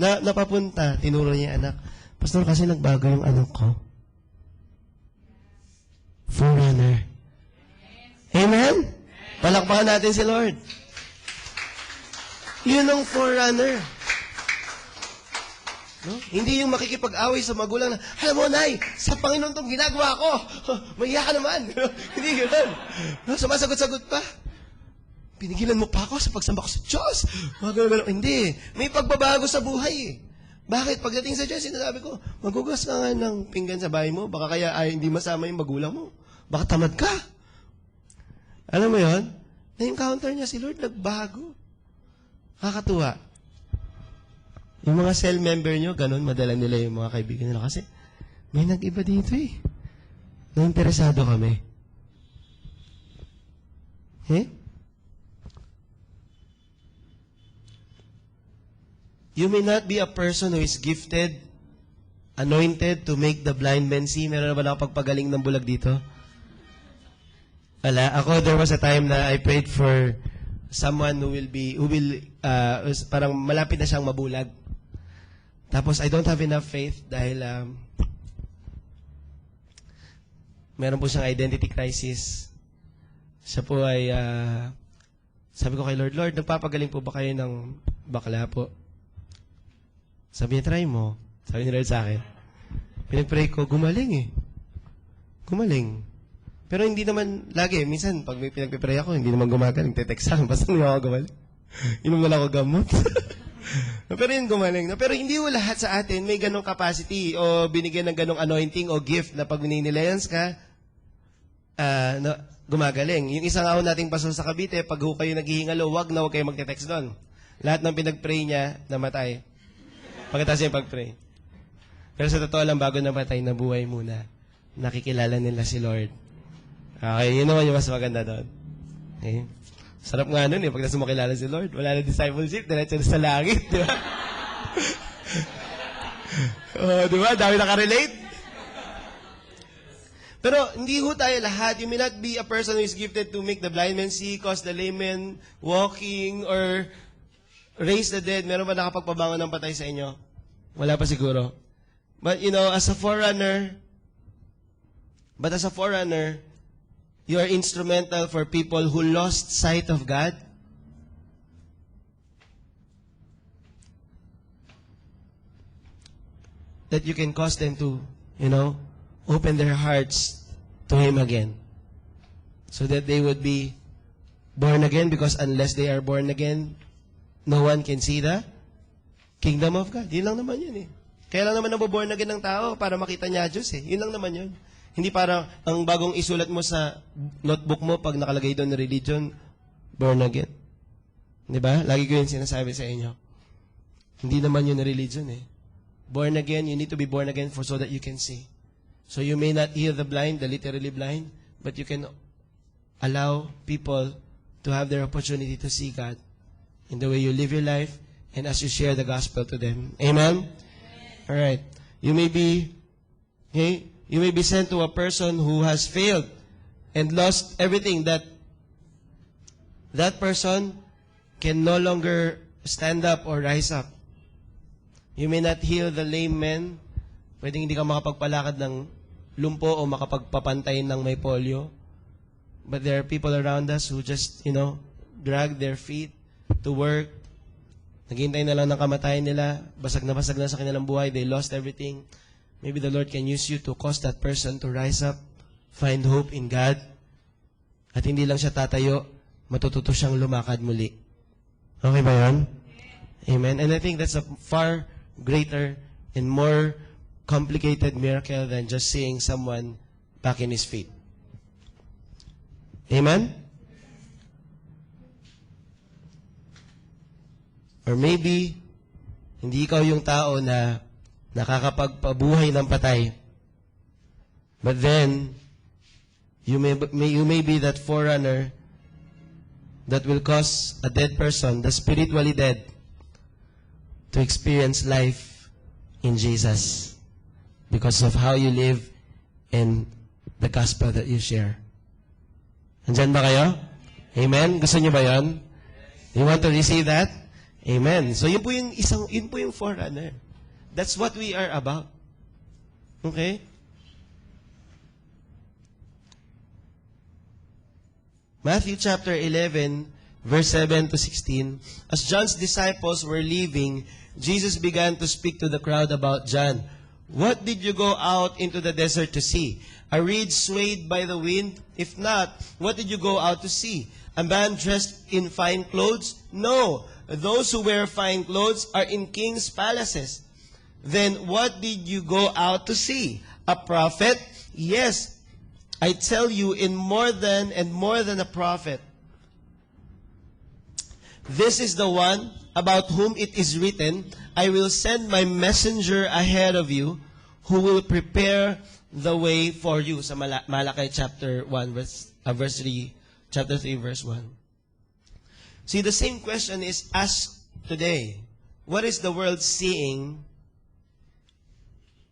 napapunta? Tinuro niya anak. Pastor, kasi nagbago yung anak ko. Forerunner. Amen? Palakpakan natin si Lord. Yun ang forerunner. No? Hindi yung makikipag-away sa magulang na, alam mo, Nay, sa Panginoon itong ginagawa ko. Mahiya ka naman. Hindi gano'n. No? Sumasagot-sagot pa. Pinigilan mo pa ako sa pagsamba ko sa Diyos. Hindi. May pagbabago sa buhay eh. Bakit? Pagdating sa Diyos, sinasabi ko, magugas ka nga ng pinggan sa bahay mo, baka kaya hindi masama yung magulang mo. Baka tamad ka. Alam mo yon? Na-encounter niya si Lord, nagbago. Kakatuwa. Yung mga cell member nyo, ganun, madala nila yung mga kaibigan nila. Kasi, may nag-iba dito eh. Na-interesado kami. You may not be a person who is gifted, anointed to make the blind men see. Meron na ba nakapagpagaling ng bulag dito? Wala. Ako, there was a time na I prayed for someone who will parang malapit na siyang mabulag. Tapos, I don't have enough faith dahil meron po siyang identity crisis. Siya po ay, sabi ko kay Lord, nagpapagaling po ba kayo ng bakla po? Sabi niya, try mo. Sabi ni Lord sa akin. Pinag-pray ko, gumaling eh. Gumaling. Pero hindi naman lagi. Minsan, pag may pinag-pray ako, hindi naman gumagaling. Te-text sa akin, basta hindi ako gumaling. Inom na lang ako gamot. Pero yun gumaling. Pero hindi mo lahat sa atin may ganong capacity o binigyan ng ganong anointing o gift na pag ninilayans ka, gumagaling. Yung isang ahon nating pastor sa Cavite, pag kayo naghihingalo, wag kayo magte-text doon. Lahat ng pinag-pray niya, namatay. Pagkatapos yung pag-pray. Pero sa totoo lang, bago namatay, nabuhay muna. Nakikilala nila si Lord. Okay, yun naman yung mas maganda doon. Okay. Sarap nga nun eh, pag nasa makilala si Lord. Wala na discipleship, diretso na sa langit, di ba? Di ba? Dami nakarelate. Pero hindi ho tayo lahat. You may not be a person who is gifted to make the blind man see, cause the lame man walking, or raise the dead. Meron ba nakapagpabangon ng patay sa inyo? Wala pa siguro. But as a forerunner, you are instrumental for people who lost sight of God that you can cause them to, open their hearts to Him again. So that they would be born again, because unless they are born again, no one can see the kingdom of God. Yun lang naman yun eh. Kaya lang naman naboborn again ng tao para makita niya Diyos eh. Yun lang naman yun. Hindi para ang bagong isulat mo sa notebook mo pag nakalagay doon na religion, born again. Di ba? Lagi ko yun sinasabi sa inyo. Hindi naman yun na religion eh. Born again, you need to be born again so that you can see. So you may not heal the blind, the literally blind, but you can allow people to have their opportunity to see God in the way you live your life and as you share the gospel to them. Amen? All right. You may be sent to a person who has failed and lost everything, that person can no longer stand up or rise up. You may not heal the lame man. Pwedeng hindi ka makapagpalakad ng lumpo o makapagpapantay ng may polio. But there are people around us who just, drag their feet to work. Naghihintay na lang ng kamatayan nila. Basag na sa kanilang buhay. They lost everything. Maybe the Lord can use you to cause that person to rise up, find hope in God. At hindi lang siya tatayo, matututo siyang lumakad muli. Okay ba yun? Amen. And I think that's a far greater and more complicated miracle than just seeing someone back in his feet. Amen? Or maybe, hindi ikaw yung tao na nakakapagpabuhay ng patay. But then, you may be that forerunner that will cause a dead person, the spiritually dead, to experience life in Jesus because of how you live and the gospel that you share. Andyan ba kayo? Amen? Gusto niyo ba yan? You want to receive that? Amen. So yun po yung forerunner. That's what we are about. Okay? Matthew chapter 11, verse 7 to 16. As John's disciples were leaving, Jesus began to speak to the crowd about John. What did you go out into the desert to see? A reed swayed by the wind? If not, what did you go out to see? A man dressed in fine clothes? No. Those who wear fine clothes are in king's palaces. Then what did you go out to see? A prophet? Yes, I tell you, in more than a prophet. This is the one about whom it is written, I will send my messenger ahead of you, who will prepare the way for you. Sa Malakay chapter 1, verse 3, chapter 3, verse 1. See, the same question is asked today. What is the world seeing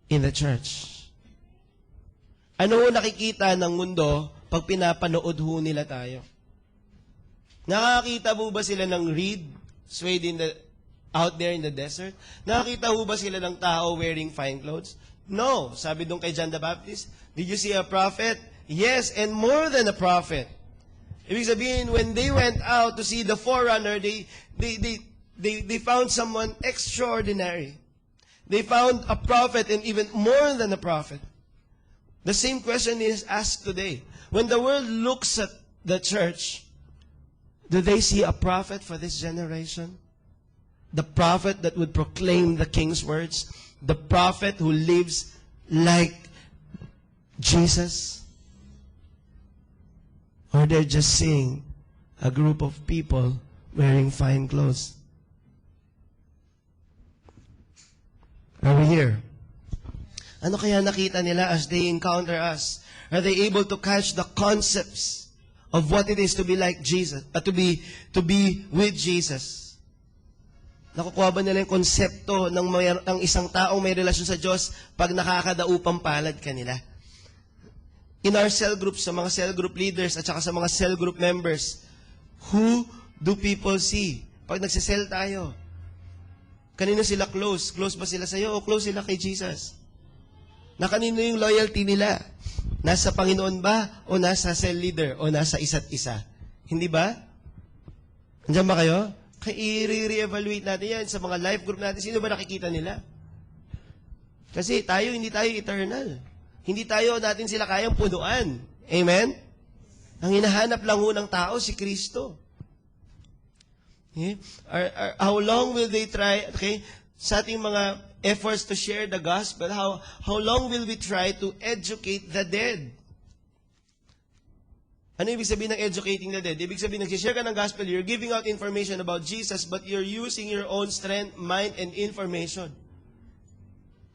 in the church? Ano ho nakikita ng mundo pag pinapanood ho nila tayo? Nakakita ho ba sila ng reed swayed out there in the desert? Nakakita ho ba sila ng tao wearing fine clothes? No. Sabi dun kay John the Baptist, did you see a prophet? Yes, and more than a prophet. Ibig sabihin, when they went out to see the forerunner, they found someone extraordinary. They found a prophet and even more than a prophet. The same question is asked today. When the world looks at the church, do they see a prophet for this generation? The prophet that would proclaim the king's words? The prophet who lives like Jesus? Or they're just seeing a group of people wearing fine clothes? Are we here? Ano kaya nakita nila as they encounter us? Are they able to catch the concepts of what it is to be like Jesus, to be with Jesus? Nakukuha ba nila yung konsepto ng isang taong may relasyon sa Diyos pag nakakadaupang palad kanila? In our cell groups, sa mga cell group leaders at saka sa mga cell group members, who do people see? Pag nagsisell tayo, kanino sila close? Close ba sila sa'yo o close sila kay Jesus? Na kanino yung loyalty nila? Nasa Panginoon ba o nasa cell leader o nasa isa't isa? Hindi ba? Andiyan ba kayo? Kaya i-re-evaluate natin yan sa mga life group natin. Sino ba nakikita nila? Kasi hindi tayo eternal. Hindi natin sila kayang punuan. Amen? Ang hinahanap lang ho ng tao, si Kristo. Okay? How long will they try, okay, sa ating mga efforts to share the gospel, how long will we try to educate the dead? Ano ibig sabihin ng educating the dead? Ibig sabihin, nagsishare ka ng gospel, you're giving out information about Jesus, but you're using your own strength, mind, and information.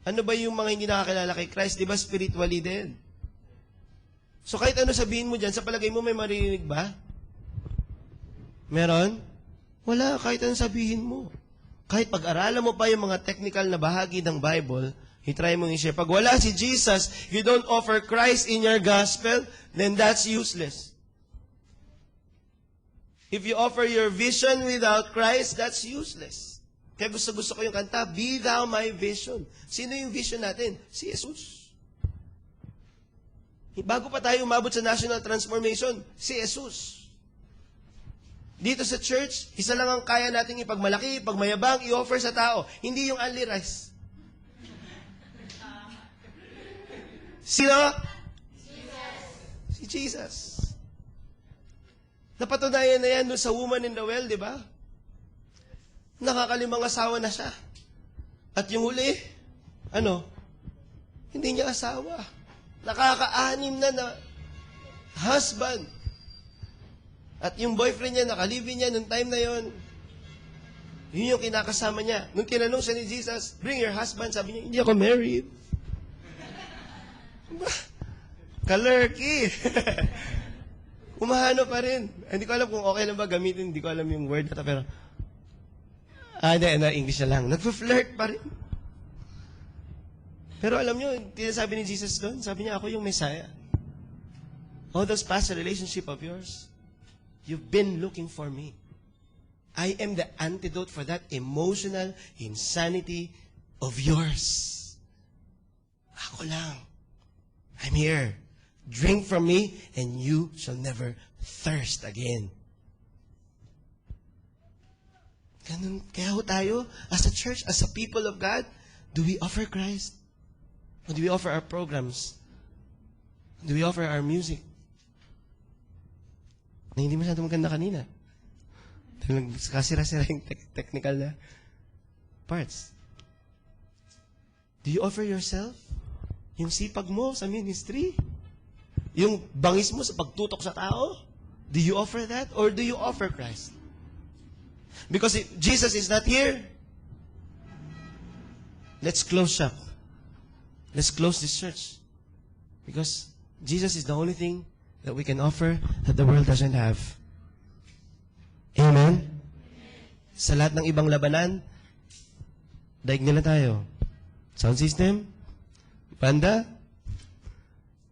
Ano ba yung mga hindi nakakilala kay Christ? Di ba spiritually dead? So kahit ano sabihin mo dyan, sa palagay mo may maririnig ba? Meron? Wala, kahit ano sabihin mo. Kahit pag-aralan mo pa yung mga technical na bahagi ng Bible, i-try mong i-share. Pag wala si Jesus, you don't offer Christ in your gospel, then that's useless. If you offer your vision without Christ, that's useless. Kaya gusto ko yung kanta, Be Thou My Vision. Sino yung vision natin? Si Jesus. Bago pa tayo umabot sa national transformation, si Jesus. Dito sa church, isa lang ang kaya nating ipagmalaki, ipagmayabang, i-offer sa tao. Hindi yung only rice. Sino? Jesus. Si Jesus. Napatunayan na yan doon sa woman in the well, di ba? Nakakalimang asawa na siya. At yung huli, hindi niya asawa. Nakaka-anim na husband. At yung boyfriend niya, nakalibin niya nung time na yon. Yun yung kinakasama niya. Nung tinanong siya ni Jesus, bring your husband, sabi niya, hindi ako married. Kalerki. Umahano pa rin. Hindi ko alam kung okay lang ba gamitin, hindi ko alam yung word na pero English na lang. Nagpo-flirt pa rin. Pero alam nyo, tinasabi ni Jesus doon, sabi niya, ako yung Messiah. All those past relationship of yours, you've been looking for me. I am the antidote for that emotional insanity of yours. Ako lang. I'm here. Drink from me, and you shall never thirst again. Ganun. Kaya ho tayo, as a church, as a people of God, do we offer Christ? Or do we offer our programs? Do we offer our music? Na hindi masyado maganda kanina. Kasira-sira yung technical na parts. Do you offer yourself? Yung sipag mo sa ministry? Yung bangis mo sa pagtutok sa tao? Do you offer that? Or do you offer Christ? Because if Jesus is not here, let's close shop. Let's close this church. Because Jesus is the only thing that we can offer that the world doesn't have. Amen? Sa lahat ng ibang labanan, daig nila tayo. Sound system? Banda?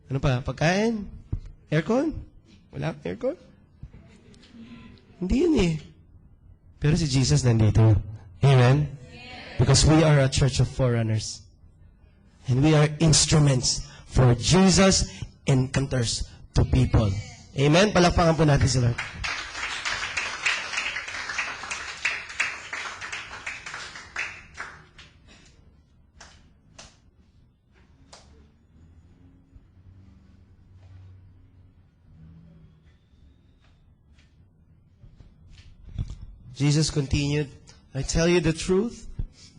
Ano pa? Pagkain? Aircon? Wala akong aircon? Hindi yun eh. Pero si Jesus nandito. Amen? Because we are a church of forerunners. And we are instruments for Jesus encounters to people. Amen? Palakpakan po natin si Lord. Jesus continued, I tell you the truth,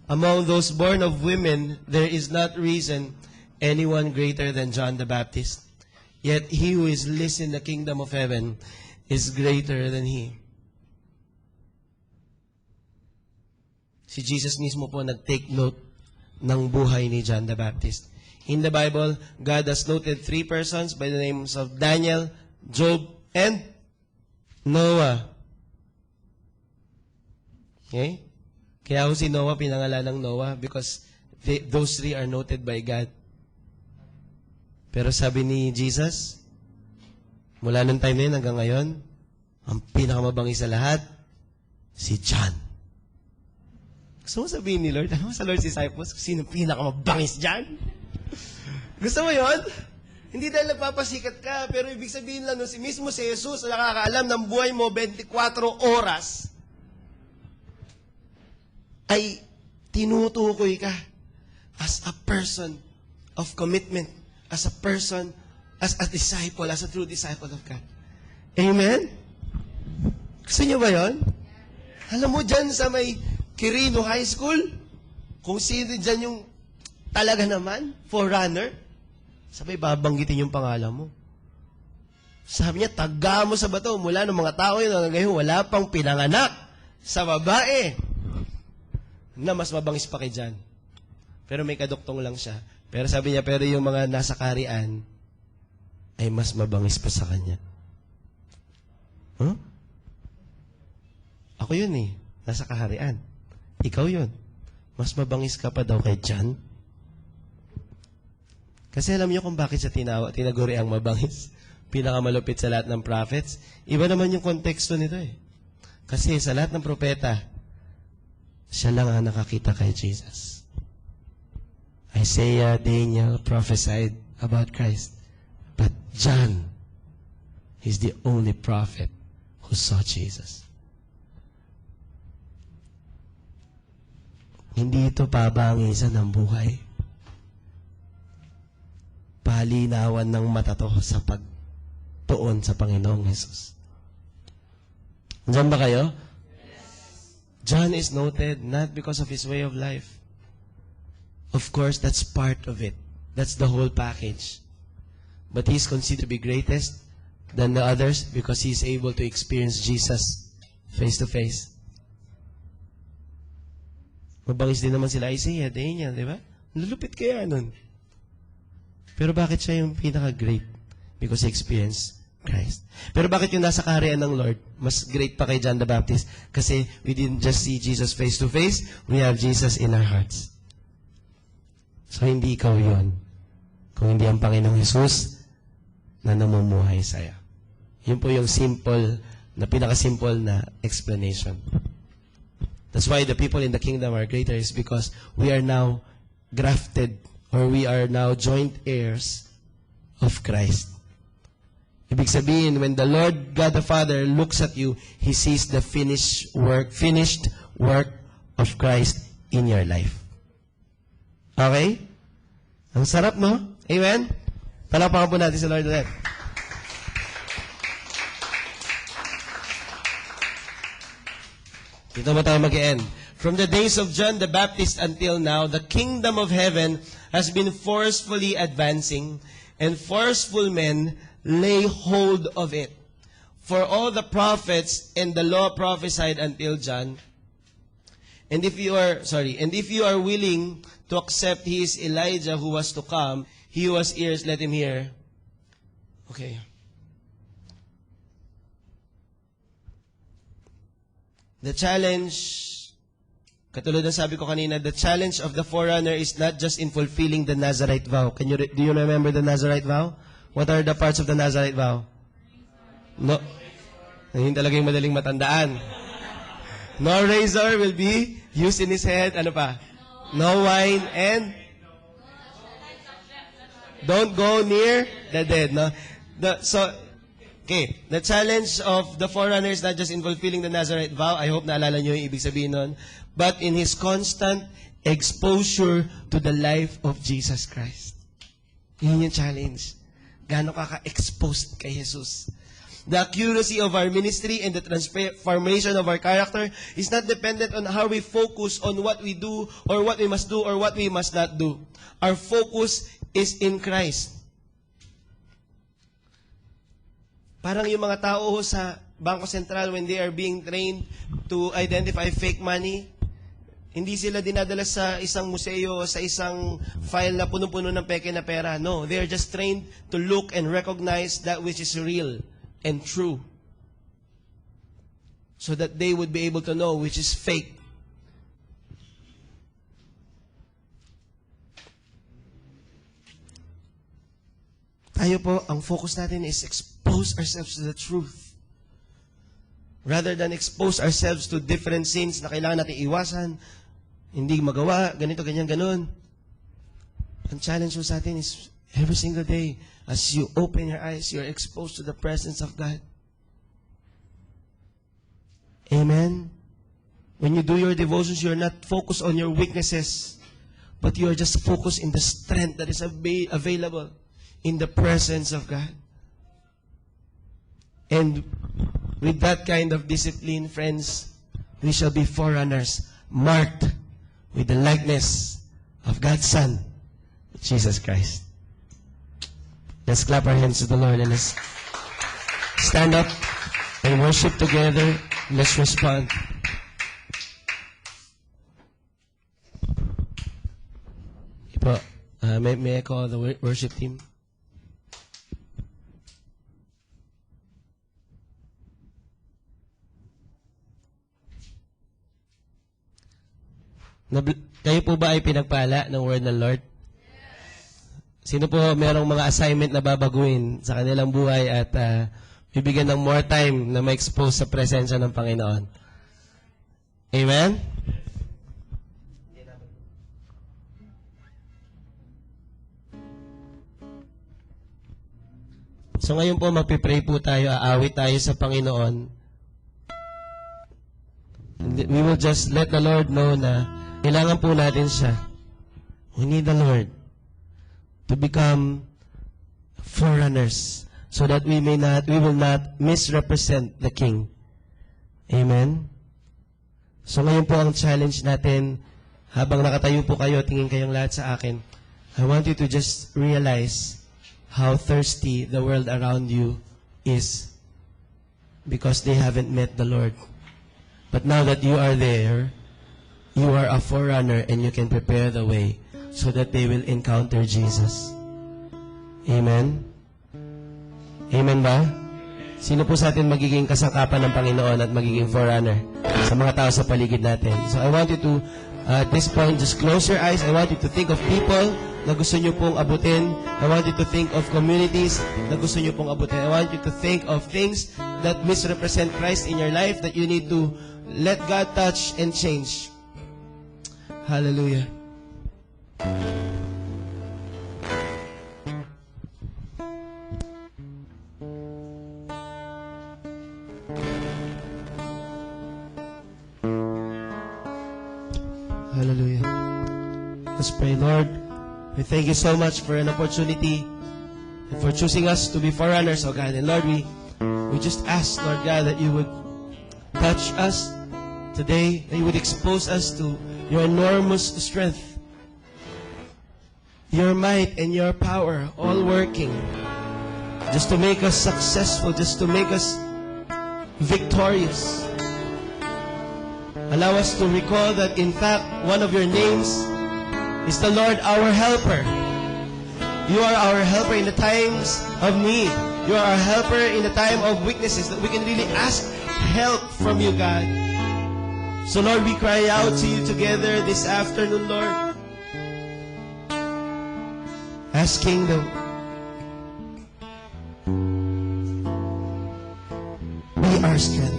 among those born of women, there is not risen anyone greater than John the Baptist. Yet he who is least in the kingdom of heaven is greater than he. Si Jesus mismo po nag-take note ng buhay ni John the Baptist. In the Bible, God has noted 3 persons by the names of Daniel, Job, and Noah. Okay? Kaya si Noah pinangalan ng Noah because those 3 are noted by God. Pero sabi ni Jesus, mula nung time na yun hanggang ngayon, ang pinakamabangis sa lahat, si John. Gusto mo sabihin ni Lord, ano sa Lord's disciples, sino pinakamabangis dyan? Gusto mo yun? Hindi dahil nagpapasikat ka, pero ibig sabihin lang, si mismo si Jesus na nakakaalam ng buhay mo 24 oras, ay tinutukoy ka as a person of commitment, as a person, as a disciple, as a true disciple of God. Amen? Gusto niyo ba yun? Alam mo dyan sa may Quirino High School, kung sino dyan yung talaga naman, forerunner, sabay babanggitin yung pangalan mo. Sabi niya, taga mo sa bato mula ng mga tao yun hanggang ngayon, wala pang pinanganak sa babae na mas mabangis pa kay John. Pero may kaduktong lang siya. Pero sabi niya, pero yung mga nasa kaharian ay mas mabangis pa sa kanya. Huh? Ako yun eh. Nasa kaharian. Ikaw yun. Mas mabangis ka pa daw kay John. Kasi alam niyo kung bakit siya tinaguri ang mabangis. Pinakamalupit sa lahat ng prophets. Iba naman yung konteksto nito eh. Kasi sa lahat ng propeta, siya lang ang nakakita kay Jesus. Isaiah, Daniel prophesied about Christ. But John is the only prophet who saw Jesus. Hindi ito pabangisan ng buhay. Palinawan ng mata to sa pagtuon sa Panginoong Jesus. Diyan ba kayo? John is noted not because of his way of life. Of course, that's part of it. That's the whole package. But he's considered to be greatest than the others because he's able to experience Jesus face to face. Mabangis din naman sila Isaiah, Daniel, di ba? Lulupit kaya nun. Pero bakit siya yung pinaka-great? Because he experienced Christ. Pero bakit yung nasa kaharian ng Lord, mas great pa kay John the Baptist? Kasi we didn't just see Jesus face to face, we have Jesus in our hearts. So hindi ikaw yun. Kung hindi ang Panginoong Jesus na namumuhay sa'yo. Yun po yung simple, na pinaka-simple na explanation. That's why the people in the kingdom are greater is because we are now grafted or we are now joint heirs of Christ. Ibig sabihin, when the Lord God the Father looks at you, He sees the finished work of Christ in your life. Okay? Ang sarap, no? Amen? Palakpakan po natin sa Lord ulit. Dito ba tayo mag-end? From the days of John the Baptist until now, the kingdom of heaven has been forcefully advancing, and forceful men lay hold of it. For all the prophets and the law prophesied until John. And if you are willing to accept he is Elijah who was to come, he who has ears, let him hear. Okay. The challenge, katulad ng sabi ko kanina, the challenge of the forerunner is not just in fulfilling the Nazarite vow. Do you remember the Nazarite vow? What are the parts of the Nazarite vow? No. Hindi talaga yung madaling matandaan. No razor will be used in his head. Ano pa? No wine and don't go near the dead. No? Okay, the challenge of the forerunner is not just in fulfilling the Nazarite vow. I hope naalala nyo yung ibig sabihin nun. But in his constant exposure to the life of Jesus Christ. Yun yung challenge. Gaano ka-exposed kay Jesus. The accuracy of our ministry and the transformation of our character is not dependent on how we focus on what we do or what we must do or what we must not do. Our focus is in Christ. Parang yung mga tao sa Bangko Sentral when they are being trained to identify fake money, hindi sila dinadala sa isang museo, sa isang file na puno-puno ng peke na pera. No, they are just trained to look and recognize that which is real and true. So that they would be able to know which is fake. Tayo po, ang focus natin is expose ourselves to the truth. Rather than expose ourselves to different sins na kailangan natin iwasan, hindi magawa, ganito, ganyan, ganun. Ang challenge mo sa atin is every single day, as you open your eyes, you're exposed to the presence of God. Amen? When you do your devotions, you're not focused on your weaknesses, but you are just focused in the strength that is available in the presence of God. And with that kind of discipline, friends, we shall be forerunners, marked with the likeness of God's Son, Jesus Christ. Let's clap our hands to the Lord and let's stand up and worship together. Let's respond. Ipo, may I call the worship team? Kayo po ba ay pinagpala ng word ng Lord? Sino po merong mga assignment na babaguhin sa kanilang buhay at bibigyan ng more time na ma-expose sa presensya ng Panginoon? Amen? So ngayon po magpipray po tayo, aawit tayo sa Panginoon. We will just let the Lord know na kailangan po natin siya. We need the Lord to become forerunners so that we will not misrepresent the King. Amen? So ngayon po ang challenge natin, habang nakatayo po kayo, tingin kayong lahat sa akin, I want you to just realize how thirsty the world around you is because they haven't met the Lord. But now that you are there, you are a forerunner and you can prepare the way so that they will encounter Jesus. Amen? Amen ba? Sino po sa atin magiging kasangkapan ng Panginoon at magiging forerunner sa mga tao sa paligid natin? So I want you to, at this point, just close your eyes. I want you to think of people na gusto nyo pong abutin. I want you to think of communities na gusto nyo pong abutin. I want you to think of things that misrepresent Christ in your life that you need to let God touch and change. Hallelujah. Hallelujah. Let's pray. Lord, we thank you so much for an opportunity and for choosing us to be forerunners, oh God. And Lord, we just ask, Lord God, that you would touch us today, that you would expose us to your enormous strength, your might and your power, all working just to make us successful, just to make us victorious. Allow us to recall that, in fact, one of your names is the Lord, our helper. You are our helper in the times of need. You are our helper in the time of weaknesses, that we can really ask help from you, God. So, Lord, we cry out to you together this afternoon, Lord, asking them, be our strength.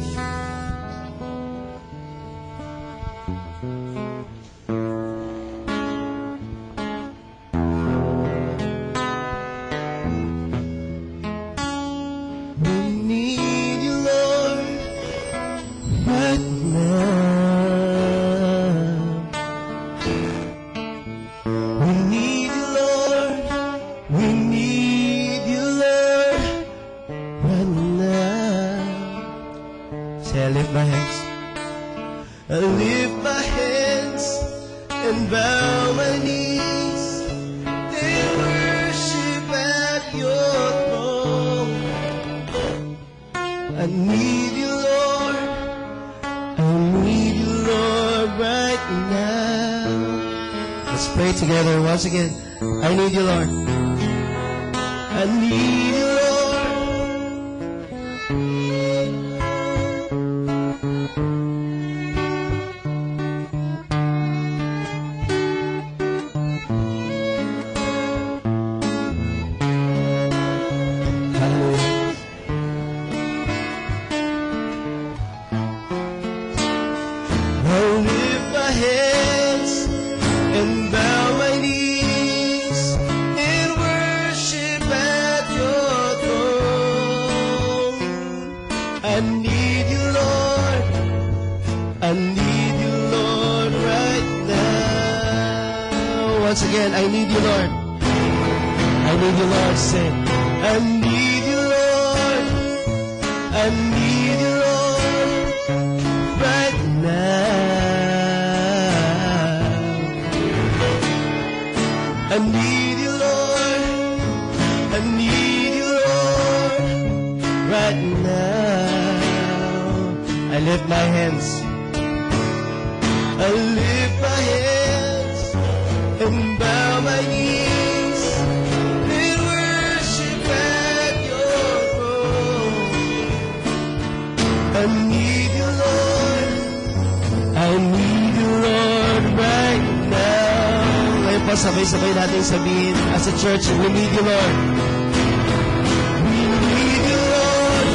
Together once again. I need you, Lord. I need you, Lord. Hallelujah. I'll lift my hands and bow my knees in worship at your again. I need you, Lord. I need you, Lord. Say, I need you, Lord. I need you, Lord, right now. I need you, Lord. I need you, Lord, right now. I lift my hands. I lift my hands and bow my knees and worship at your throne. I need you, Lord. I need you, Lord, right now. Ngayon po, sabay-sabay natin sabihin as a church, we need you, Lord. We need you, Lord.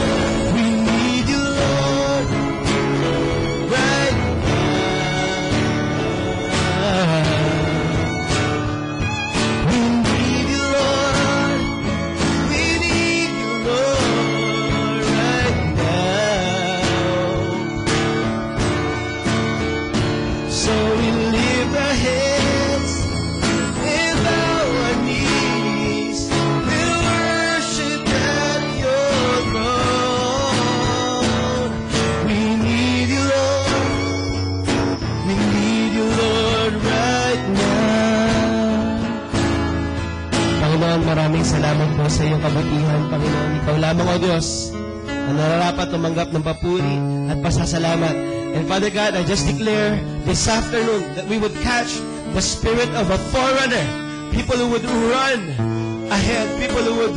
We need you, Lord, right now. We need you, Lord. We need you, Lord, right now. So we lift our hands and bow our knees and worship at your throne. We need you, Lord. We need you, Lord, right now. Panginoon, maraming salamat po sa iyong kabutihan, Panginoon. Ikaw lamang, O Diyos, ang nararapat tumanggap ng papuri at pasasalamat. And Father God, I just declare this afternoon that we would catch the spirit of a forerunner. People who would run ahead. People who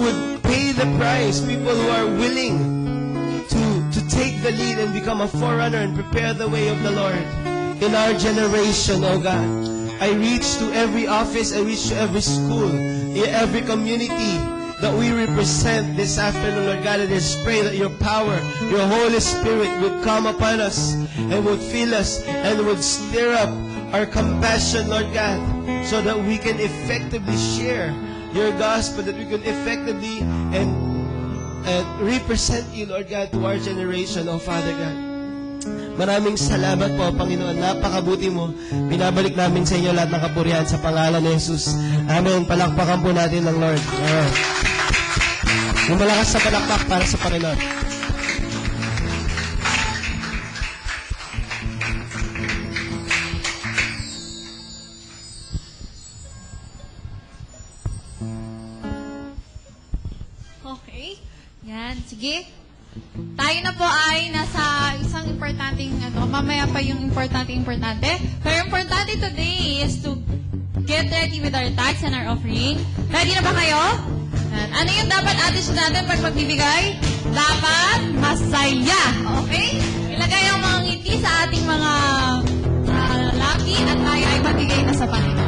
would pay the price. People who are willing to take the lead and become a forerunner and prepare the way of the Lord. In our generation, oh God, I reach to every office, I reach to every school, in every community that we represent this afternoon, Lord God, and just pray that your power, your Holy Spirit would come upon us and would fill us and would stir up our compassion, Lord God, so that we can effectively share your gospel, that we can effectively and represent you, Lord God, to our generation, oh Father God. Maraming salamat po, Panginoon. Napakabuti mo. Binabalik namin sa inyo lahat ng kapurihan sa pangalan ni Jesus. Amen. Palakpakan po natin ng Lord. Yung malakas sa palakpak para sa Panginoon. Okay. Yan. Sige. Tayo na po ay nasa isang importanteng, mamaya pa yung importante. Pero importante today is to get ready with our tithes and our offering. Ready na ba kayo? Yan. Ano yung dapat attitude natin pag magbibigay? Dapat masaya. Okay? Ilagay ang mga ngiti sa ating mga lalaki at tayo ay magbigay na sa Panginoon.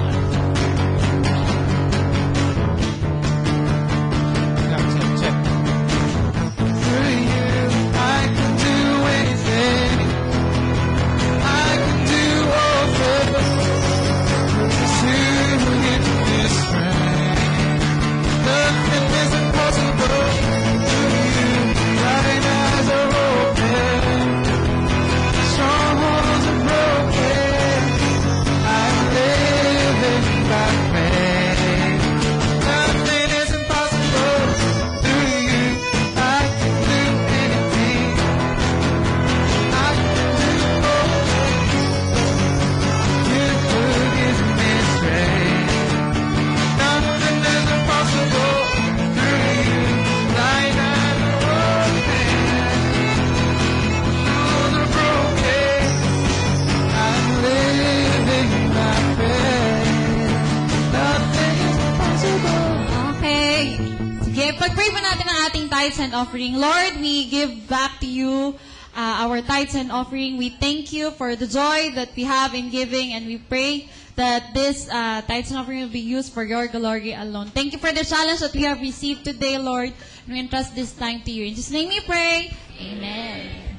Pag-pray mo natin ang ating tithes and offering. Lord, we give back to you our tithes and offering. We thank you for the joy that we have in giving, and we pray that this tithes and offering will be used for your glory alone. Thank you for the challenge that we have received today, Lord, and we entrust this time to you. In Jesus' name we pray. Amen.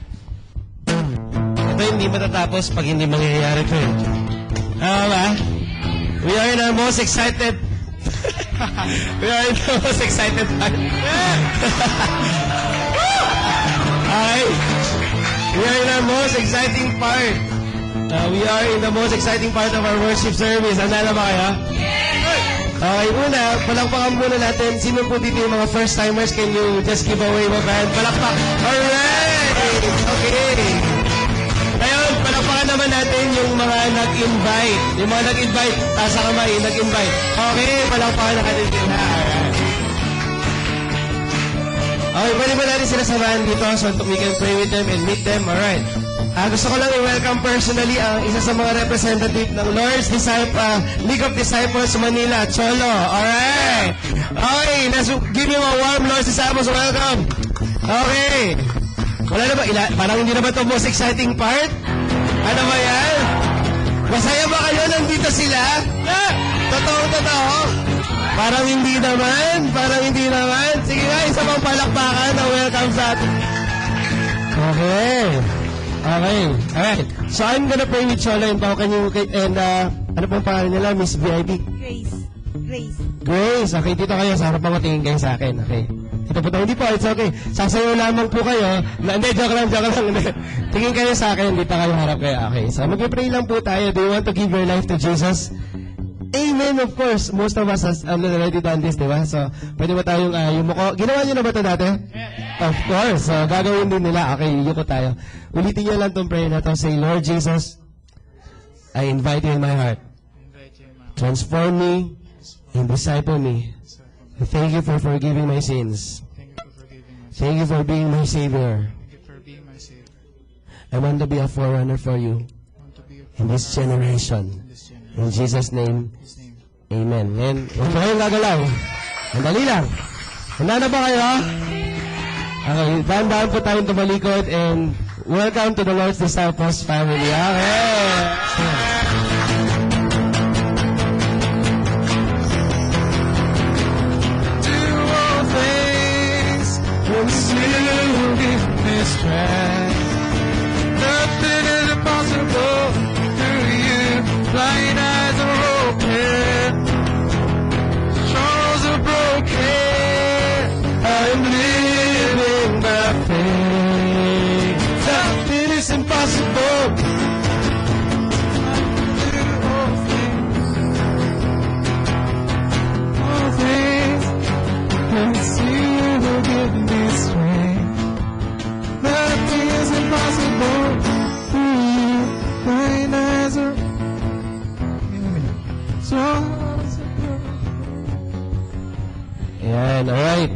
Ito hindi matatapos pag hindi mangyayari ito. Tama ba? We are in our most excited we are in the most excited part. Okay. We are in our most exciting part. We are in the most exciting part of our worship service. Handa na ba kayo? Okay, una, palakpakan muna natin. Sino po dito yung mga first-timers? Can you just give away mo, friend? Palakpak! Alright! Okay. Ngayon, palakpakan naman natin yung mga nag-invite. Yung mga nag-invite, taas sa kamay, nag-invite. Okay, palakpakan natin sila. Alright. Okay, pwede ba natin sila samahan dito so we can pray with them and meet them? Alright. Gusto ko lang i-welcome personally ang isa sa mga representative ng Lord's League of Disciples Manila, Cholo. Alright. Okay, let's give him a warm Lord's Disciples welcome. Okay. Wala na ba? Parang hindi na ba ito most exciting part? Ano ba yan? Masaya ba kayo? Nandito sila? Totoo. Parang hindi naman. Sige nga, isa pang palakpakan na welcome sa atin. Okay. Alright. So I'm gonna pray with Cholo and Pao. Ano pong pangalan nila? Miss VIP? Grace. Okay, dito kayo. Sa harap ako, tingin kayo sa akin. Okay. Dito po tayo. Hindi po, it's okay. Sasayaw lamang po kayo. Hindi, joke lang. Tingin kayo sa akin. Dito kayo, harap kayo. Okay. So mag-pray lang po tayo. Do you want to give your life to Jesus? Amen, of course. Most of us has already done this, di ba? So, pwede ba tayong yumuko? Ginawa niyo na ba ito dati? Of course. So, gagawin din nila. Okay, yuko tayo. Ulitin niyo lang itong prayer na to. Say, Lord Jesus, I invite you in my heart. Transform me and disciple me. Thank you for forgiving my sins. Thank you for being my Savior. I want to be a forerunner for you in this generation. In Jesus' name, Amen. And huwag kayong gagalaw. Andali lang. Handa na ba kayo? Okay, dahan-dahan po tayong tumalikod and welcome to the Lord's Disciples family. Okay. Do all things will still give me strength. Nothing is impossible through you. Blind eyes are open, strongholds are broken. I'm living by faith. Nothing is impossible. I do all things, and you will give me strength. Nothing is impossible through you. Blind eyes are Ayan, alright.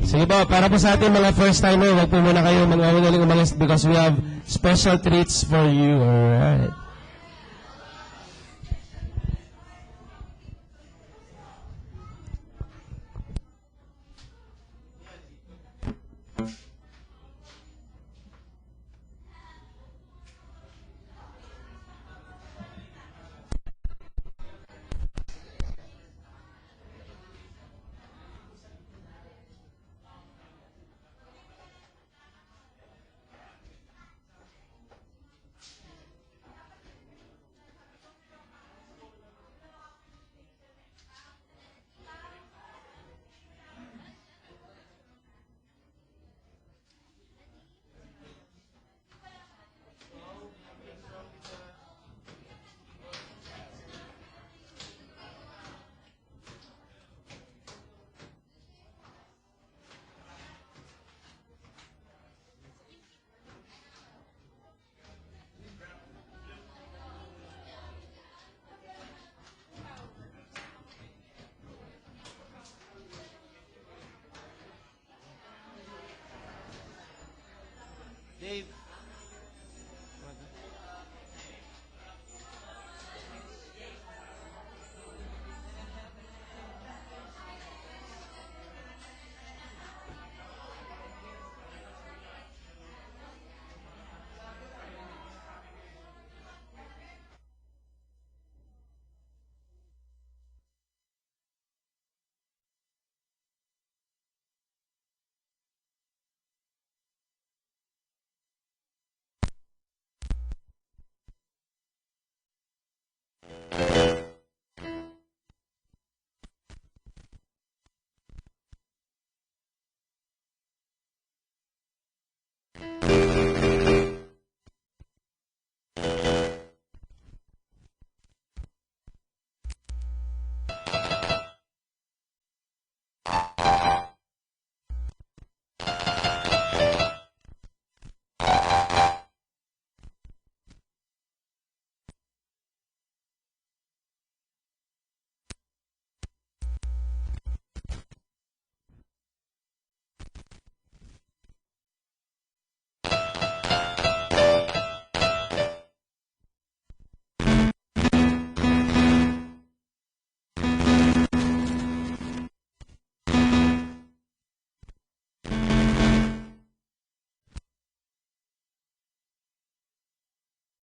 Sige po, para po sa ating mga first-timer, wag po muna kayo mag-unaling umalis because we have special treats for you, alright.